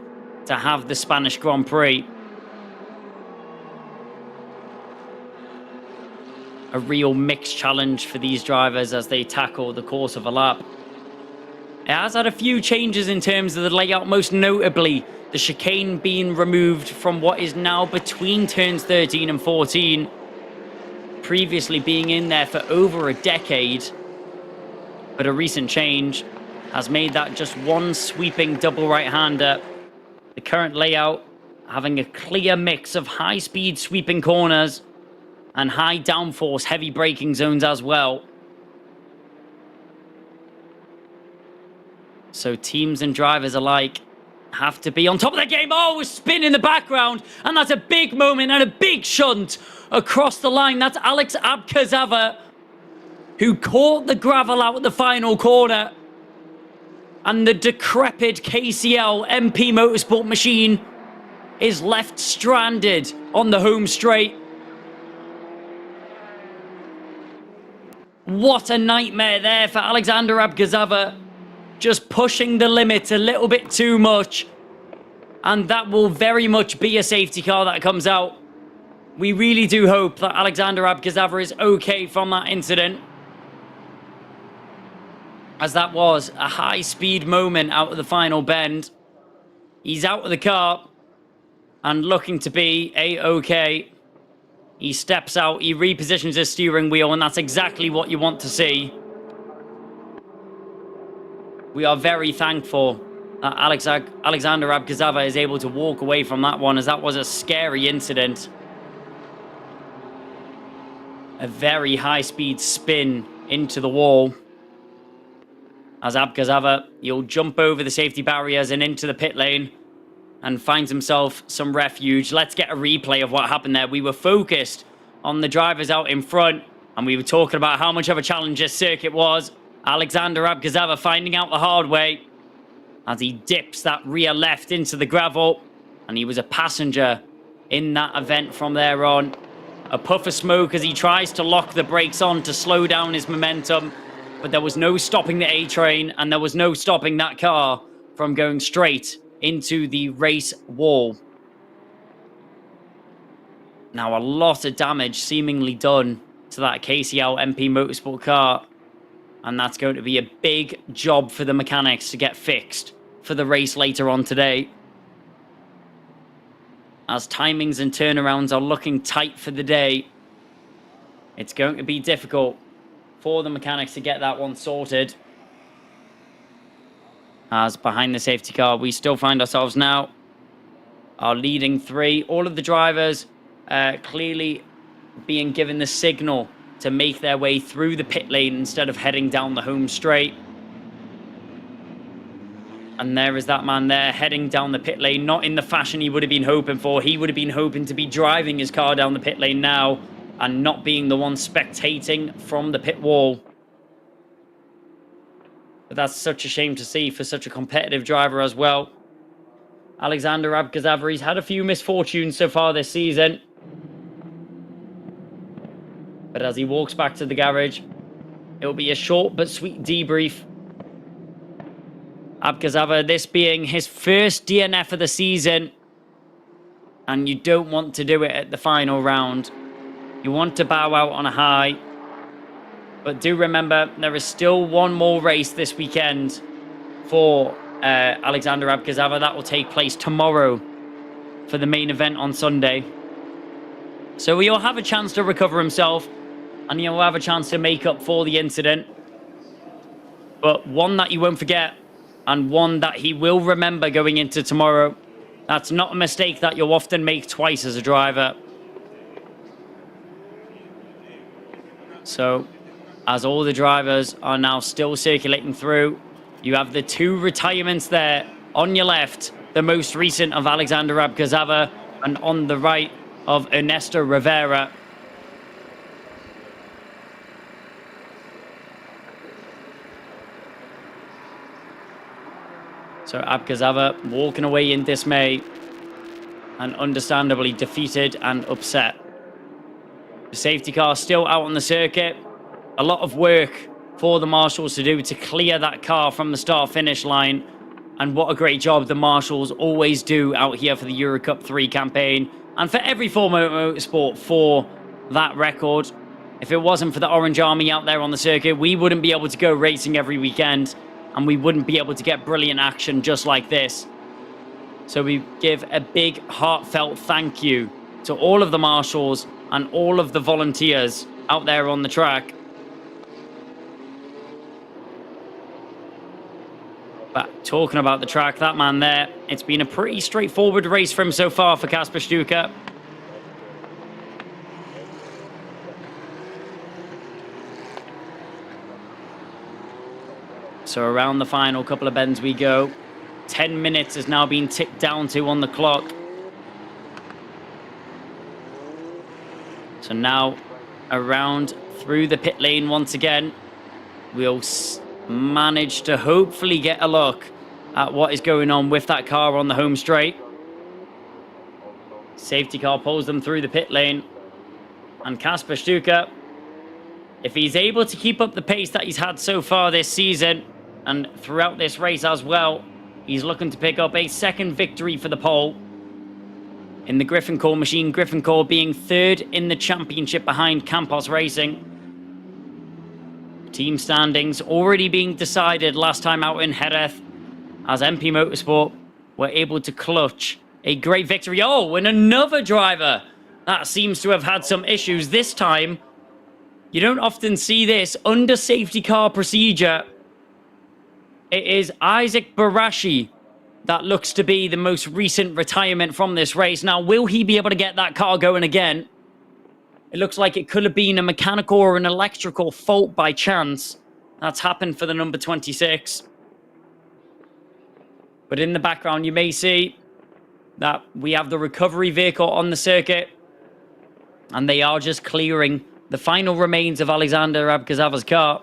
to have the Spanish Grand Prix. A real mixed challenge for these drivers as they tackle the course of a lap. It has had a few changes in terms of the layout, most notably the chicane being removed from what is now between turns 13 and 14. Previously being in there for over a decade. But a recent change has made that just one sweeping double right-hander. The current layout having a clear mix of high-speed sweeping corners and high downforce heavy braking zones as well. So teams and drivers alike have to be on top of their game. Oh, a spin in the background, and that's a big moment and a big shunt across the line. That's Alex Abkazava, who caught the gravel out at the final corner, and the decrepit KCL MP Motorsport machine is left stranded on the home straight. What a nightmare there for Alexander Abkazava. Just pushing the limit a little bit too much. And that will very much be a safety car that comes out. We really do hope that Alexander Abkazava is okay from that incident, as that was a high-speed moment out of the final bend. He's out of the car and looking to be a-okay. He steps out, he repositions his steering wheel, and that's exactly what you want to see. We are very thankful that Alexander Abkazava is able to walk away from that one, as that was a scary incident. A very high-speed spin into the wall. As Abkazava, he'll jump over the safety barriers and into the pit lane and finds himself some refuge. Let's get a replay of what happened there. We were focused on the drivers out in front, and we were talking about how much of a challenge this circuit was. Alexander Abkazava finding out the hard way as he dips that rear left into the gravel, and he was a passenger in that event from there on. A puff of smoke as he tries to lock the brakes on to slow down his momentum, but there was no stopping the A-train, and there was no stopping that car from going straight into the race wall. Now, a lot of damage seemingly done to that KCL MP Motorsport car, and that's going to be a big job for the mechanics to get fixed for the race later on today, as timings and turnarounds are looking tight for the day. It's going to be difficult for the mechanics to get that one sorted, as behind the safety car we still find ourselves now, our leading three. All of the drivers clearly being given the signal to make their way through the pit lane instead of heading down the home straight. And there is that man there heading down the pit lane, not in the fashion he would have been hoping for. He would have been hoping to be driving his car down the pit lane now and not being the one spectating from the pit wall. But that's such a shame to see for such a competitive driver as well. Alexander Abgazava, he's had a few misfortunes so far this season. But as he walks back to the garage, it'll be a short but sweet debrief. Abgazava, this being his first DNF of the season. And you don't want to do it at the final round. You want to bow out on a high. But do remember, there is still one more race this weekend for Alexander Abgazava. That will take place tomorrow for the main event on Sunday. So he'll have a chance to recover himself. And he'll have a chance to make up for the incident. But one that you won't forget. And one that he will remember going into tomorrow. That's not a mistake that you'll often make twice as a driver. So, as all the drivers are now still circulating through, you have the two retirements there. On your left, the most recent of Alexander Abgazava, and on the right of Ernesto Rivera. So Abgazava walking away in dismay and understandably defeated and upset. The safety car still out on the circuit. A lot of work for the marshals to do to clear that car from the start-finish line. And what a great job the marshals always do out here for the EUROCUP-3 campaign. And for every form of motorsport for that record. If it wasn't for the Orange Army out there on the circuit, we wouldn't be able to go racing every weekend. And we wouldn't be able to get brilliant action just like this. So we give a big heartfelt thank you to all of the marshals and all of the volunteers out there on the track. But talking about the track, that man there, it's been a pretty straightforward race for him so far for Kasper Stuka. So around the final couple of bends we go. 10 minutes has now been ticked down to on the clock. So now around through the pit lane once again. We'll manage to hopefully get a look at what is going on with that car on the home straight. Safety car pulls them through the pit lane. And Kasper Stuka, if he's able to keep up the pace that he's had so far this season and throughout this race as well, he's looking to pick up a second victory for the pole in the Griffin Core machine. Griffin Core being third in the championship behind Campos Racing. Team standings already being decided last time out in Jerez as MP Motorsport were able to clutch a great victory. Oh, and another driver that seems to have had some issues this time. You don't often see this under safety car procedure. It is Isaac Barashi that looks to be the most recent retirement from this race. Now, will he be able to get that car going again? It looks like it could have been a mechanical or an electrical fault by chance. That's happened for the number 26. But in the background, you may see that we have the recovery vehicle on the circuit. And they are just clearing the final remains of Alexander Abgazava's car.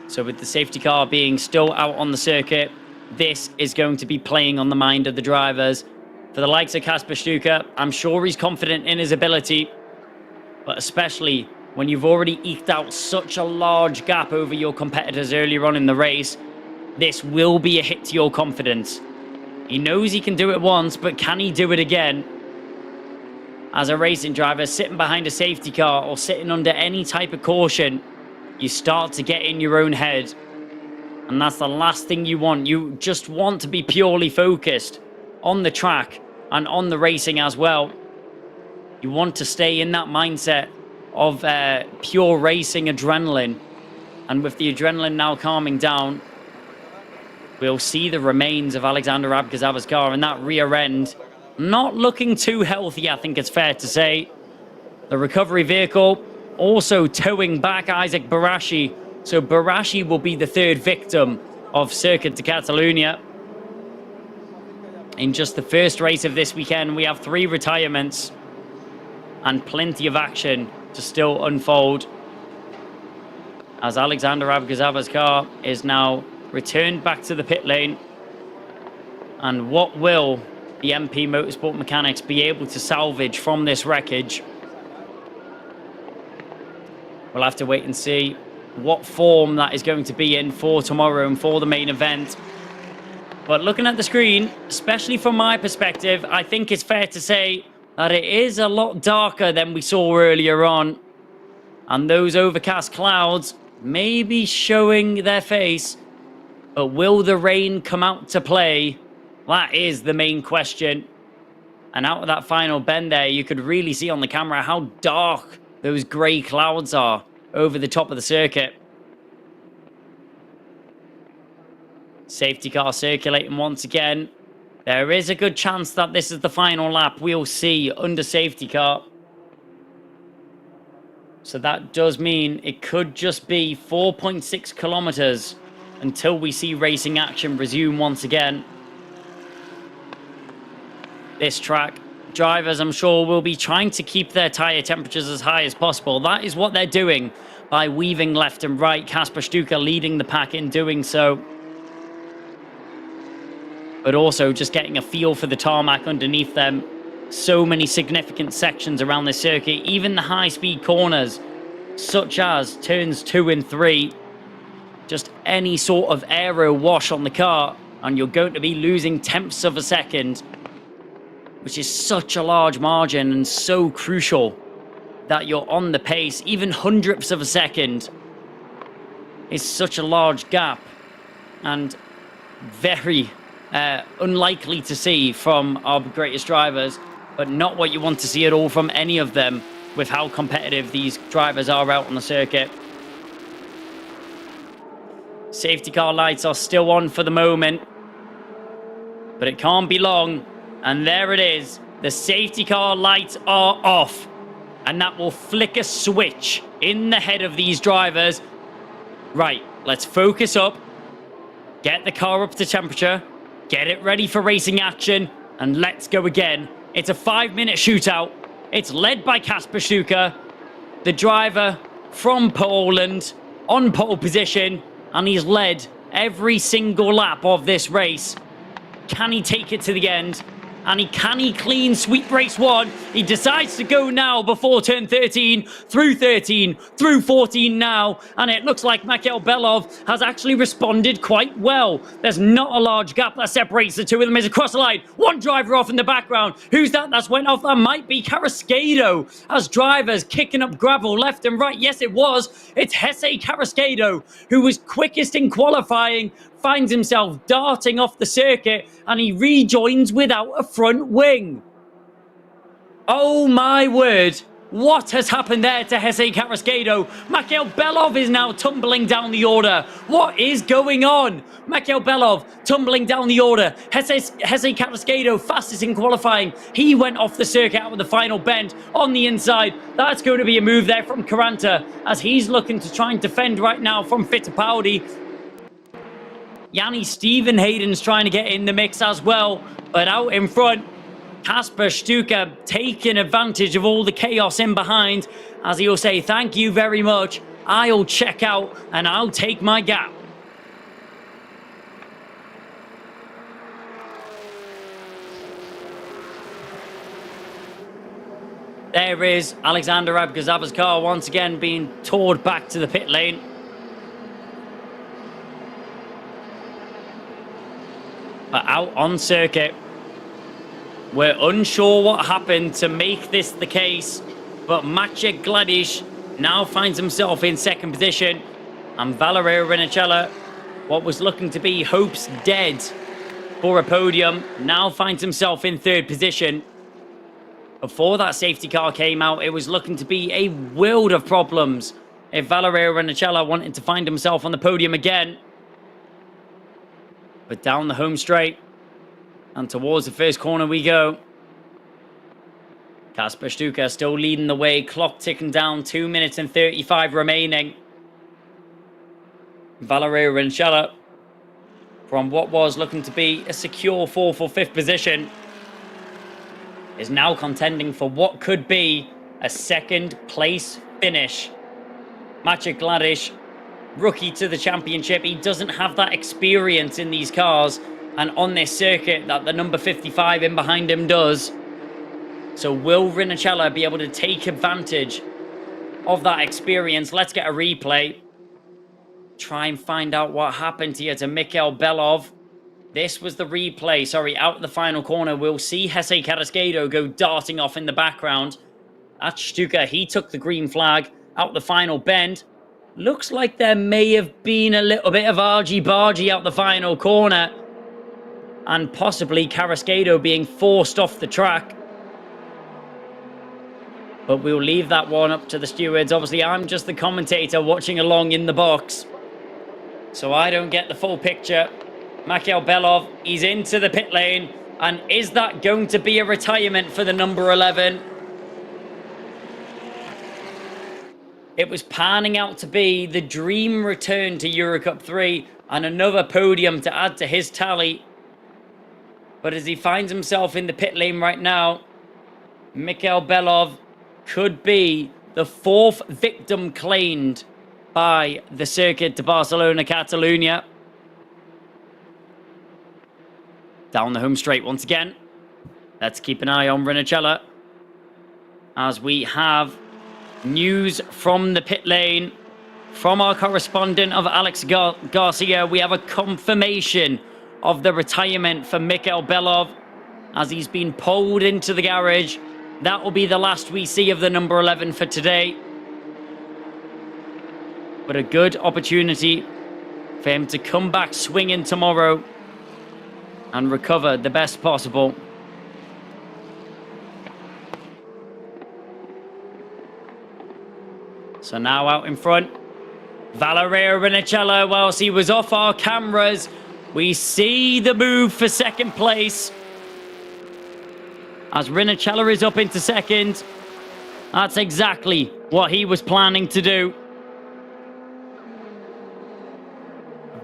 So with the safety car being still out on the circuit, this is going to be playing on the mind of the drivers. For the likes of Kasper Stuka, I'm sure he's confident in his ability, but especially when you've already eked out such a large gap over your competitors earlier on in the race, this will be a hit to your confidence. He knows he can do it once, but can he do it again? As a racing driver, sitting behind a safety car or sitting under any type of caution, you start to get in your own head. And that's the last thing you want. You just want to be purely focused on the track and on the racing as well. You want to stay in that mindset of pure racing adrenaline. And with the adrenaline now calming down, we'll see the remains of Alexander Abgazava's car and that rear end not looking too healthy, I think it's fair to say. The recovery vehicle also towing back Isaac Barashi So Barashi will be the third victim of Circuit de Catalunya. In just the first race of this weekend, we have 3 retirements and plenty of action to still unfold, as Alexander Abgazaba's car is now returned back to the pit lane. And what will the MP Motorsport mechanics be able to salvage from this wreckage? We'll have to wait and see what form that is going to be in for tomorrow and for the main event. But looking at the screen, especially from my perspective, I think it's fair to say that it is a lot darker than we saw earlier on. And those overcast clouds may be showing their face. But will the rain come out to play? That is the main question. And out of that final bend there, you could really see on the camera how dark those grey clouds are over the top of the circuit. Safety car circulating once again. There is a good chance that this is the final lap we'll see under safety car. So that does mean it could just be 4.6 kilometers until we see racing action resume once again. This track, drivers, I'm sure, will be trying to keep their tyre temperatures as high as possible. That is what they're doing by weaving left and right. Kasper Stuka leading the pack in doing so. But also just getting a feel for the tarmac underneath them. So many significant sections around this circuit, even the high-speed corners, such as turns 2 and 3. Just any sort of aero wash on the car, and you're going to be losing tenths of a second, which is such a large margin and so crucial that you're on the pace. Even hundredths of a second is such a large gap, and very unlikely to see from our greatest drivers, but not what you want to see at all from any of them with how competitive these drivers are out on the circuit. Safety car lights are still on for the moment, but it can't be long. And there it is. The safety car lights are off, and that will flick a switch in the head of these drivers. Right, let's focus up, get the car up to temperature, get it ready for racing action, and let's go again. It's a 5-minute shootout. It's led by Kasper Stuka, the driver from Poland, on pole position, and he's led every single lap of this race. Can he take it to the end? And can he clean sweep race 1? He decides to go now before turn 13, through 14 now. And it looks like Mikhail Belov has actually responded quite well. There's not a large gap that separates the two of them. Is across the line. One driver off in the background. Who's that? That's went off. That might be Carrasquedo. As drivers kicking up gravel left and right. Yes, it was. It's Jesse Carrasquedo, who was quickest in qualifying, finds himself darting off the circuit, and he rejoins without a front wing. Oh my word. What has happened there to Jesse Carrasquedo? Mikhail Belov is now tumbling down the order. What is going on? Mikhail Belov tumbling down the order. Jesse Carrasquedo fastest in qualifying. He went off the circuit out with the final bend on the inside. That's going to be a move there from Caranta, as he's looking to try and defend right now from Fittipaldi. Yanni Stevenhaden's trying to get in the mix as well, but out in front, Kasper Stuka taking advantage of all the chaos in behind, as he'll say, thank you very much, I'll check out and I'll take my gap. There is Alexander Abgazaba's car once again being towed back to the pit lane. But out on circuit, we're unsure what happened to make this the case, but Maciej Gladisz now finds himself in second position, and Valerio Rinicella, what was looking to be hopes dead for a podium, now finds himself in third position. Before that safety car came out, it was looking to be a world of problems if Valerio Rinicella wanted to find himself on the podium again. But down the home straight and towards the first corner we go. Kasper Stuka still leading the way. Clock ticking down. 2 minutes and 35 remaining. Valerio Rinchella, from what was looking to be a secure 4th or 5th position, is now contending for what could be a 2nd place finish. Maciej Gladish, rookie to the championship, he doesn't have that experience in these cars and on this circuit that the number 55 in behind him does. So will Rinchella be able to take advantage of that experience? Let's get a replay. Try and find out what happened here to Mikhail Belov. This was the replay. Sorry, out the final corner. We'll see Jesse Carrasquedo go darting off in the background. That's Stuka. He took the green flag out the final bend. Looks like there may have been a little bit of argy-bargy out the final corner. And possibly Carrasquedo being forced off the track. But we'll leave that one up to the stewards. Obviously, I'm just the commentator watching along in the box, so I don't get the full picture. Mikhail Belov, he's into the pit lane. And is that going to be a retirement for the number 11? It was panning out to be the dream return to EUROCUP-3 and another podium to add to his tally. But as he finds himself in the pit lane right now, Mikhail Belov could be the 4th victim claimed by the Circuit de Barcelona, Catalunya. Down the home straight once again. Let's keep an eye on Rinchella as we have news from the pit lane from our correspondent of Alex Garcia. We have a confirmation of the retirement for Mikhail Belov as he's been pulled into the garage. That will be the last we see of the number 11 for today. But a good opportunity for him to come back swinging tomorrow and recover the best possible. So now out in front, Valerio Rinchella, whilst he was off our cameras, we see the move for 2nd place. As Rinchella is up into 2nd. That's exactly what he was planning to do.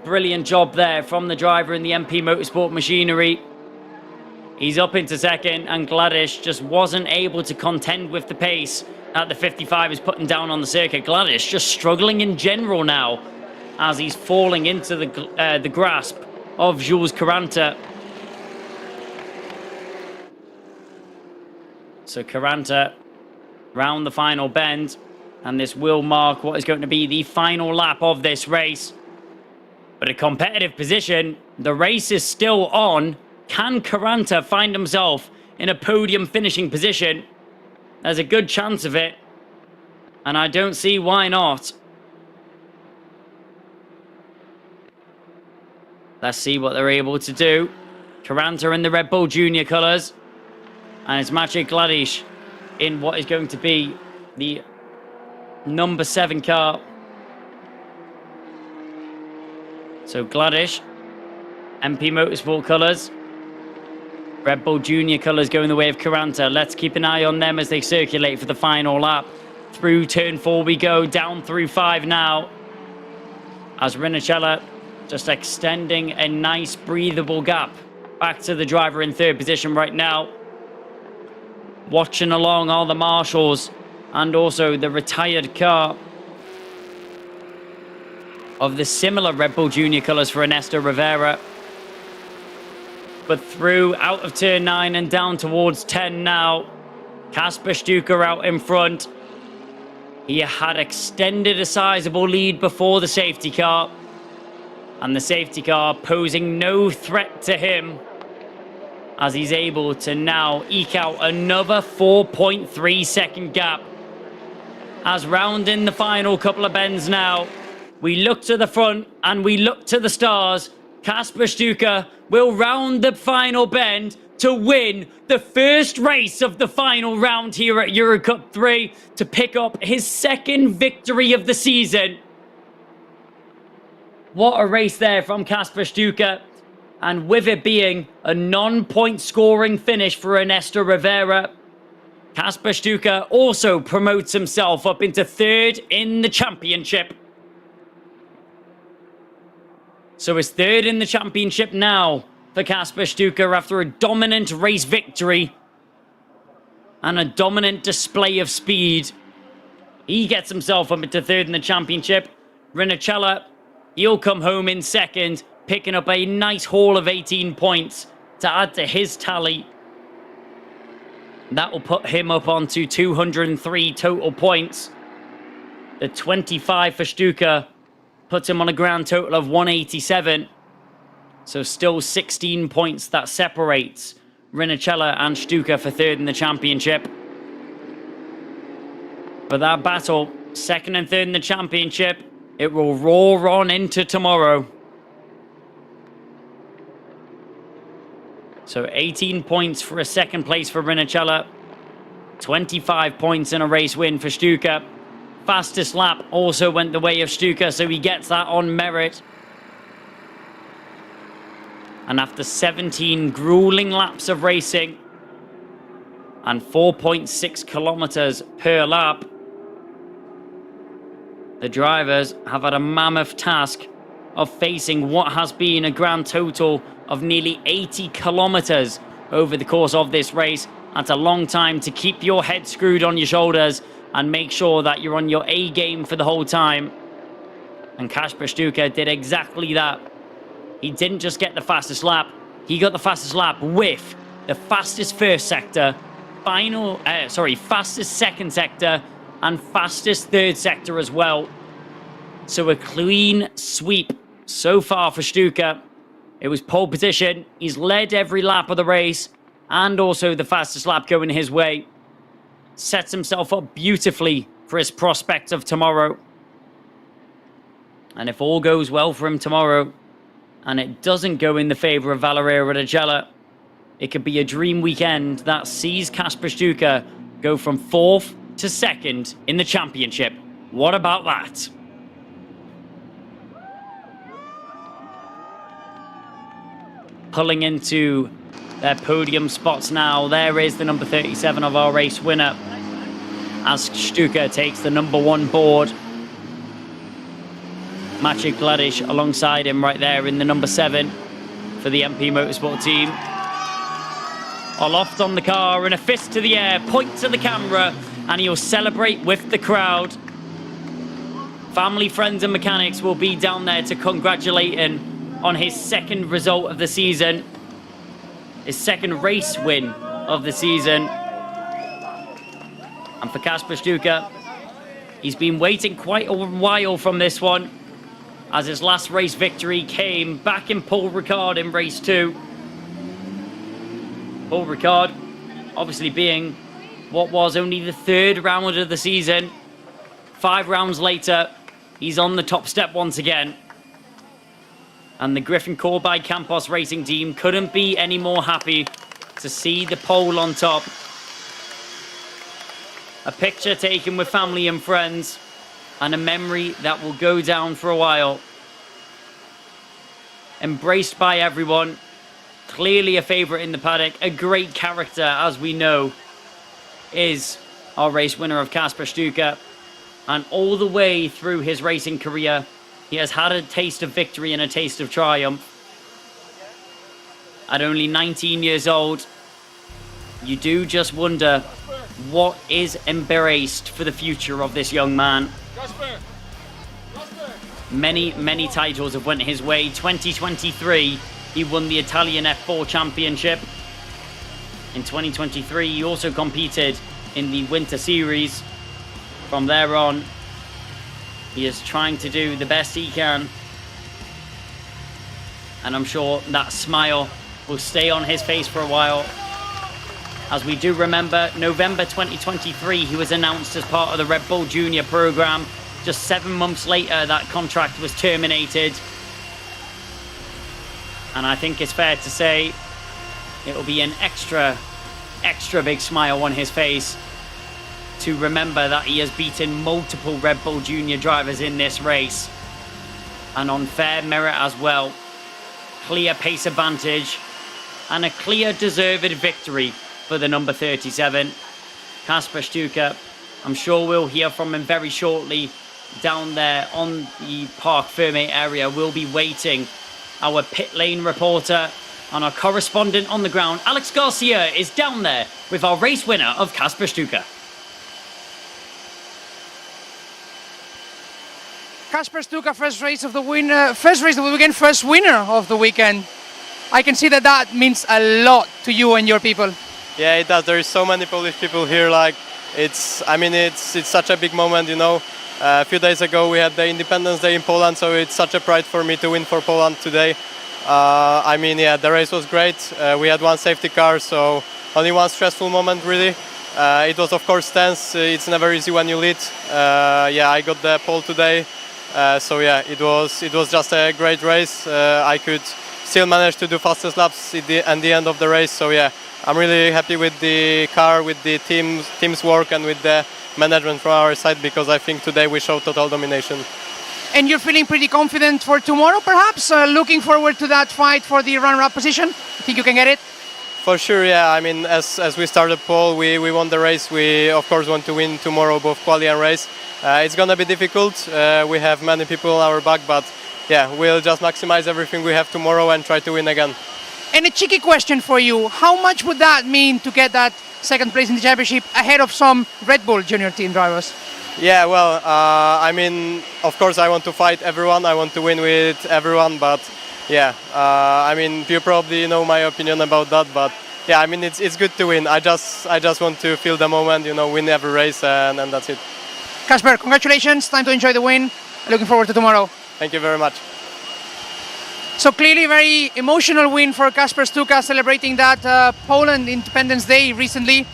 Brilliant job there from the driver in the MP Motorsport machinery. He's up into 2nd, and Gladish just wasn't able to contend with the pace that the 55 is putting down on the circuit. Gladish just struggling in general now as he's falling into the grasp of Jules Caranta. So Caranta round the final bend, and this will mark what is going to be the final lap of this race. But a competitive position, the race is still on. Can Caranta find himself in a podium finishing position? There's a good chance of it, and I don't see why not. Let's see what they're able to do. Caranta in the Red Bull Junior colours. And it's Maciej Gladish in what is going to be the number 7 car. So Gladish, MP Motorsport colours. Red Bull Junior colours going the way of Caranta. Let's keep an eye on them as they circulate for the final lap. Through turn 4 we go, down through 5 now. As Rinchella just extending a nice breathable gap back to the driver in 3rd position right now. Watching along all the marshals and also the retired car of the similar Red Bull Junior colours for Ernesto Rivera. But through out of turn 9 and down towards 10 now. Kasper Stuka out in front. He had extended a sizable lead before the safety car. And the safety car posing no threat to him, as he's able to now eke out another 4.3 second gap. As rounding the final couple of bends now, we look to the front and we look to the stars. Kasper Stuka will round the final bend to win the first race of the final round here at EUROCUP-3 to pick up his 2nd victory of the season. What a race there from Kasper Stuka. And with it being a non-point scoring finish for Ernesto Rivera, Kasper Stuka also promotes himself up into 3rd in the championship. So it's third in the championship now for Kasper Stuka after a dominant race victory and a dominant display of speed. He gets himself up into third in the championship. Rinnicella, he'll come home in second, picking up a nice haul of 18 points to add to his tally. That will put him up onto 203 total points. The 25 for Stuka puts him on a grand total of 187. So still 16 points that separates Rinnicella and Stuka for third in the championship. But that battle, second and third in the championship, it will roar on into tomorrow. So 18 points for a second place for Rinnicella. 25 points in a race win for Stuka. Fastest lap also went the way of Stuka, so he gets that on merit. And after 17 grueling laps of racing and 4.6 kilometers per lap, the drivers have had a mammoth task of facing what has been a grand total of nearly 80 kilometers over the course of this race. That's a long time to keep your head screwed on your shoulders and make sure that you're on your A game for the whole time. And Kasper Stuka did exactly that. He didn't just get the fastest lap, he got the fastest lap with the fastest first sector, fastest second sector, and fastest third sector as well. So a clean sweep so far for Stuka. It was pole position. He's led every lap of the race and also the fastest lap going his way. Sets himself up beautifully for his prospect of tomorrow. And if all goes well for him tomorrow, and it doesn't go in the favour of Valerio Rinnicella, it could be a dream weekend that sees Kasper Stuka go from 4th to 2nd in the championship. What about that? Pulling into their podium spots now. There is the number 37 of our race winner, as Stuka takes the number 1 board. Maciej Gladish alongside him right there in the number 7 for the MP Motorsport team. Aloft on the car and a fist to the air, point to the camera, and he'll celebrate with the crowd. Family, friends and mechanics will be down there to congratulate him on his second result of the season, his second race win of the season. And for Kasper Stuka, he's been waiting quite a while from this one, as his last race victory came back in Paul Ricard in race 2. Paul Ricard obviously being what was only the 3rd round of the season. 5 rounds later, he's on the top step once again. And the Griffin Corbide Campos racing team couldn't be any more happy to see the pole on top. A picture taken with family and friends, and a memory that will go down for a while. Embraced by everyone, clearly a favourite in the paddock, a great character, as we know, is our race winner of Kasper Stuka. And all the way through his racing career, he has had a taste of victory and a taste of triumph. At only 19 years old, you do just wonder what is embraced for the future of this young man. Many titles have went his way. 2023, he won the Italian F4 Championship. In 2023, he also competed in the Winter Series. From there on, he is trying to do the best he can. And I'm sure that smile will stay on his face for a while. As we do remember, November 2023, he was announced as part of the Red Bull Junior program. Just 7 months later, that contract was terminated. And I think it's fair to say it will be an extra big smile on his face to remember that he has beaten multiple Red Bull Junior drivers in this race. And on fair merit as well. Clear pace advantage and a clear deserved victory for the number 37. Kasper Stuka, I'm sure we'll hear from him very shortly down there on the Parc Fermé area. We'll be waiting our pit lane reporter, and our correspondent on the ground, Alex Garcia, is down there with our race winner of Kasper Stuka. Kasper Stuka, first race of the weekend, first winner of the weekend. I can see that means a lot to you and your people. Yeah, it does. There is so many Polish people here. Like, it's such a big moment, you know. A few days ago we had the Independence Day in Poland, so it's such a pride for me to win for Poland today. Yeah, the race was great. We had one safety car, so only one stressful moment really. It was of course tense. It's never easy when you lead. Yeah, I got the pole today. So yeah, it was just a great race. I could still manage to do fastest laps at the end of the race. So yeah, I'm really happy with the car, with the team's work, and with the management from our side, because I think today we showed total domination. And you're feeling pretty confident for tomorrow, perhaps? Looking forward to that fight for the runner-up position? Think you can get it? For sure, yeah. I mean, as we started pole, we won the race. We of course want to win tomorrow, both quali and race. It's gonna be difficult. We have many people on our back, but yeah, we'll just maximize everything we have tomorrow and try to win again. And a cheeky question for you: how much would that mean to get that second place in the championship ahead of some Red Bull junior team drivers? Yeah, well, I mean, of course I want to fight everyone. I want to win with everyone, but yeah, I mean, you probably know my opinion about that, but yeah, I mean, it's good to win. I just want to feel the moment, you know, win every race, and that's it. Kasper, congratulations! Time to enjoy the win. Looking forward to tomorrow. Thank you very much. So clearly, very emotional win for Kasper Stuka, celebrating that Poland Independence Day recently,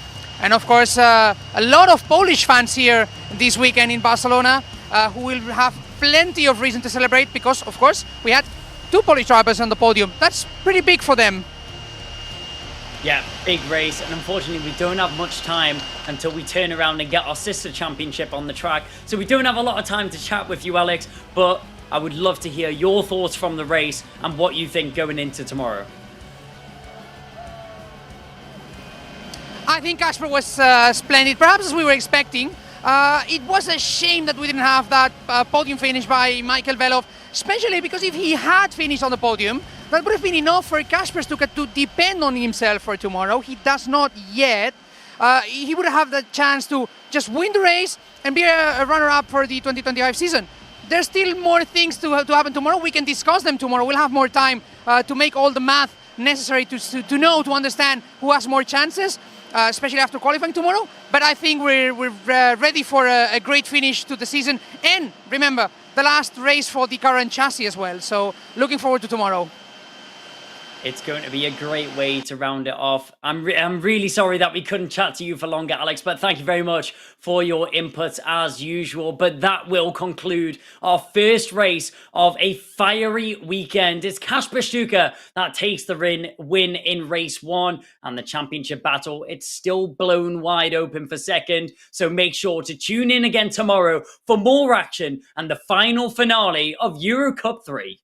and of course, a lot of Polish fans here this weekend in Barcelona, who will have plenty of reason to celebrate, because of course we had two Polish drivers on the podium. That's pretty big for them. Yeah, big race, and unfortunately we don't have much time until we turn around and get our sister championship on the track. So we don't have a lot of time to chat with you, Alex, but I would love to hear your thoughts from the race and what you think going into tomorrow. I think Kasper was splendid, perhaps as we were expecting. It was a shame that we didn't have that podium finish by Michael Velov, especially because if he had finished on the podium, that would have been enough for Kasper Stuka to depend on himself for tomorrow. He does not yet. He would have the chance to just win the race and be a runner-up for the 2025 season. There's still more things to happen tomorrow. We can discuss them tomorrow. We'll have more time to make all the math necessary to understand who has more chances, especially after qualifying tomorrow. But I think we're ready for a great finish to the season. And remember, the last race for the current chassis as well. So looking forward to tomorrow. It's going to be a great way to round it off. I'm really sorry that we couldn't chat to you for longer, Alex, but thank you very much for your input as usual. But that will conclude our first race of a fiery weekend. It's Kasper Stuka that takes the win in race one, and the championship battle, it's still blown wide open for second. So make sure to tune in again tomorrow for more action and the final finale of EuroCup 3.